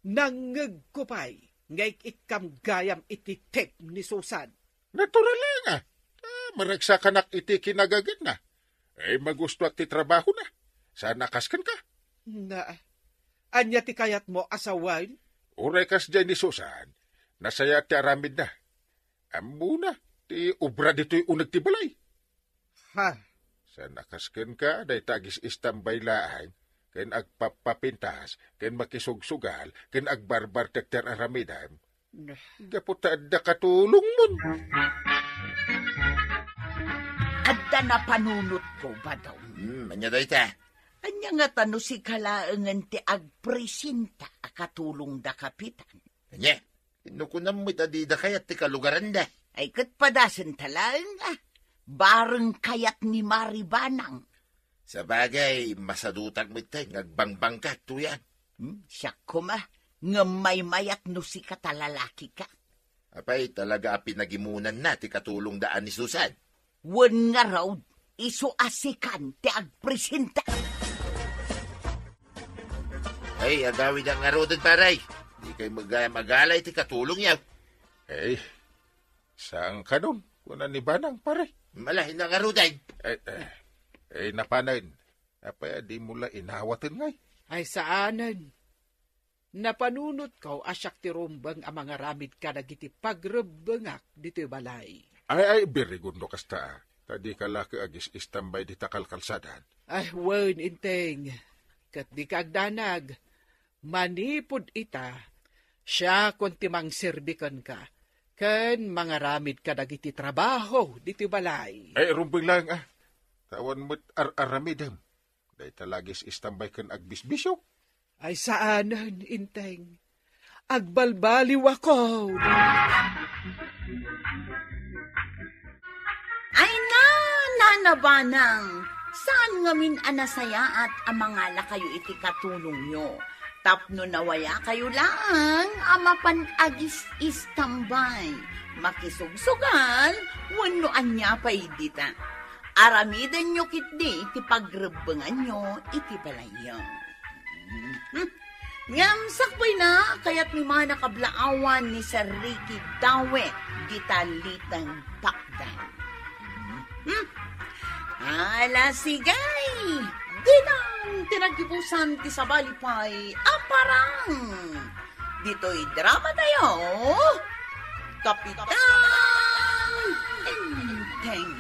[SPEAKER 2] Nangagkupay, ngay ikam gayam iti tip ni Susan.
[SPEAKER 4] Natural nga. Maragsakan iti kinagagit na. Magusto at ti trabaho na. Saan nakaskan ka?
[SPEAKER 2] Anya ti kayat mo asawan?
[SPEAKER 4] Uray kas dyan ni Susan. Nasaya ti aramid na. Amuna, ti ubra dito'y unag ti balay. Saan nakaskan ka, day tagis istambay laang, ken agpapapintas, ken makisugsugal, ken agbarbar tekter aramidam. Gaputa da katulong mon.
[SPEAKER 1] ita na panunot ko ba daw?
[SPEAKER 5] Anya daw ita?
[SPEAKER 1] Anya nga tano si kalaangan ti agpresinta akatulong da kapitan.
[SPEAKER 5] Anya, inukunam mo ita di da kayat ti kalugaran da.
[SPEAKER 1] Ay kat padasan talaan bareng kayat ni Maribanang.
[SPEAKER 5] Sa bagay, masadutag mo ita, ngagbangbang ka, tuyan.
[SPEAKER 1] Siya ko ma, nga may mayat no si katalalaki ka.
[SPEAKER 5] Apay, talaga pinagimunan na ti katulong daan ni Susan.
[SPEAKER 1] Wan nga raw, iso asikan ti agpresenta.
[SPEAKER 5] Ay, agawid ang nga rodon, paray. Di kayo magalay ti katulong yaw.
[SPEAKER 4] Saan ka nun? Kuna ni Banang, pare.
[SPEAKER 5] Malahin na nga rodon.
[SPEAKER 4] Napanain. Apay, di mula inawatan ngay.
[SPEAKER 2] Ay saanan. Napanunot ko asyak ti rumbang ang mga ramid ka nagiti pagrebengak dito balay.
[SPEAKER 4] Ay, very good no kasta. Tadi ka laki agis istambay di takal kalsadan.
[SPEAKER 2] Ay, wen inteng. Kat di kagdanag. Manipod ita. Siya kung timang serbikan ka. Kan mga ramid ka nagiti trabaho dito balay.
[SPEAKER 4] Ay, rumbang lang Tawan mo't aramidam. Dahil talagis istambay kan agbisbisyo.
[SPEAKER 2] Ay saanan, inteng. Agbalbaliw ako.
[SPEAKER 1] Ay nanabanang. Saan ngamin anasaya at amangala kayo iti katulong nyo? Tapno nawaya kayo lang, amapan agis istambay. Makisugsugan, wano anya pa idita. Aramidan nyo kitdi, iti pagrebengan nyo, iti balayo. Ngam sakbay na, kaya't may mga nakablaawan ni Sir Ricky Dawe, ditalitang pakdan. Ala sigay, dinang tinagibusan ti sabalipay, aparang. Dito'y drama tayo, Kapitan Enteng.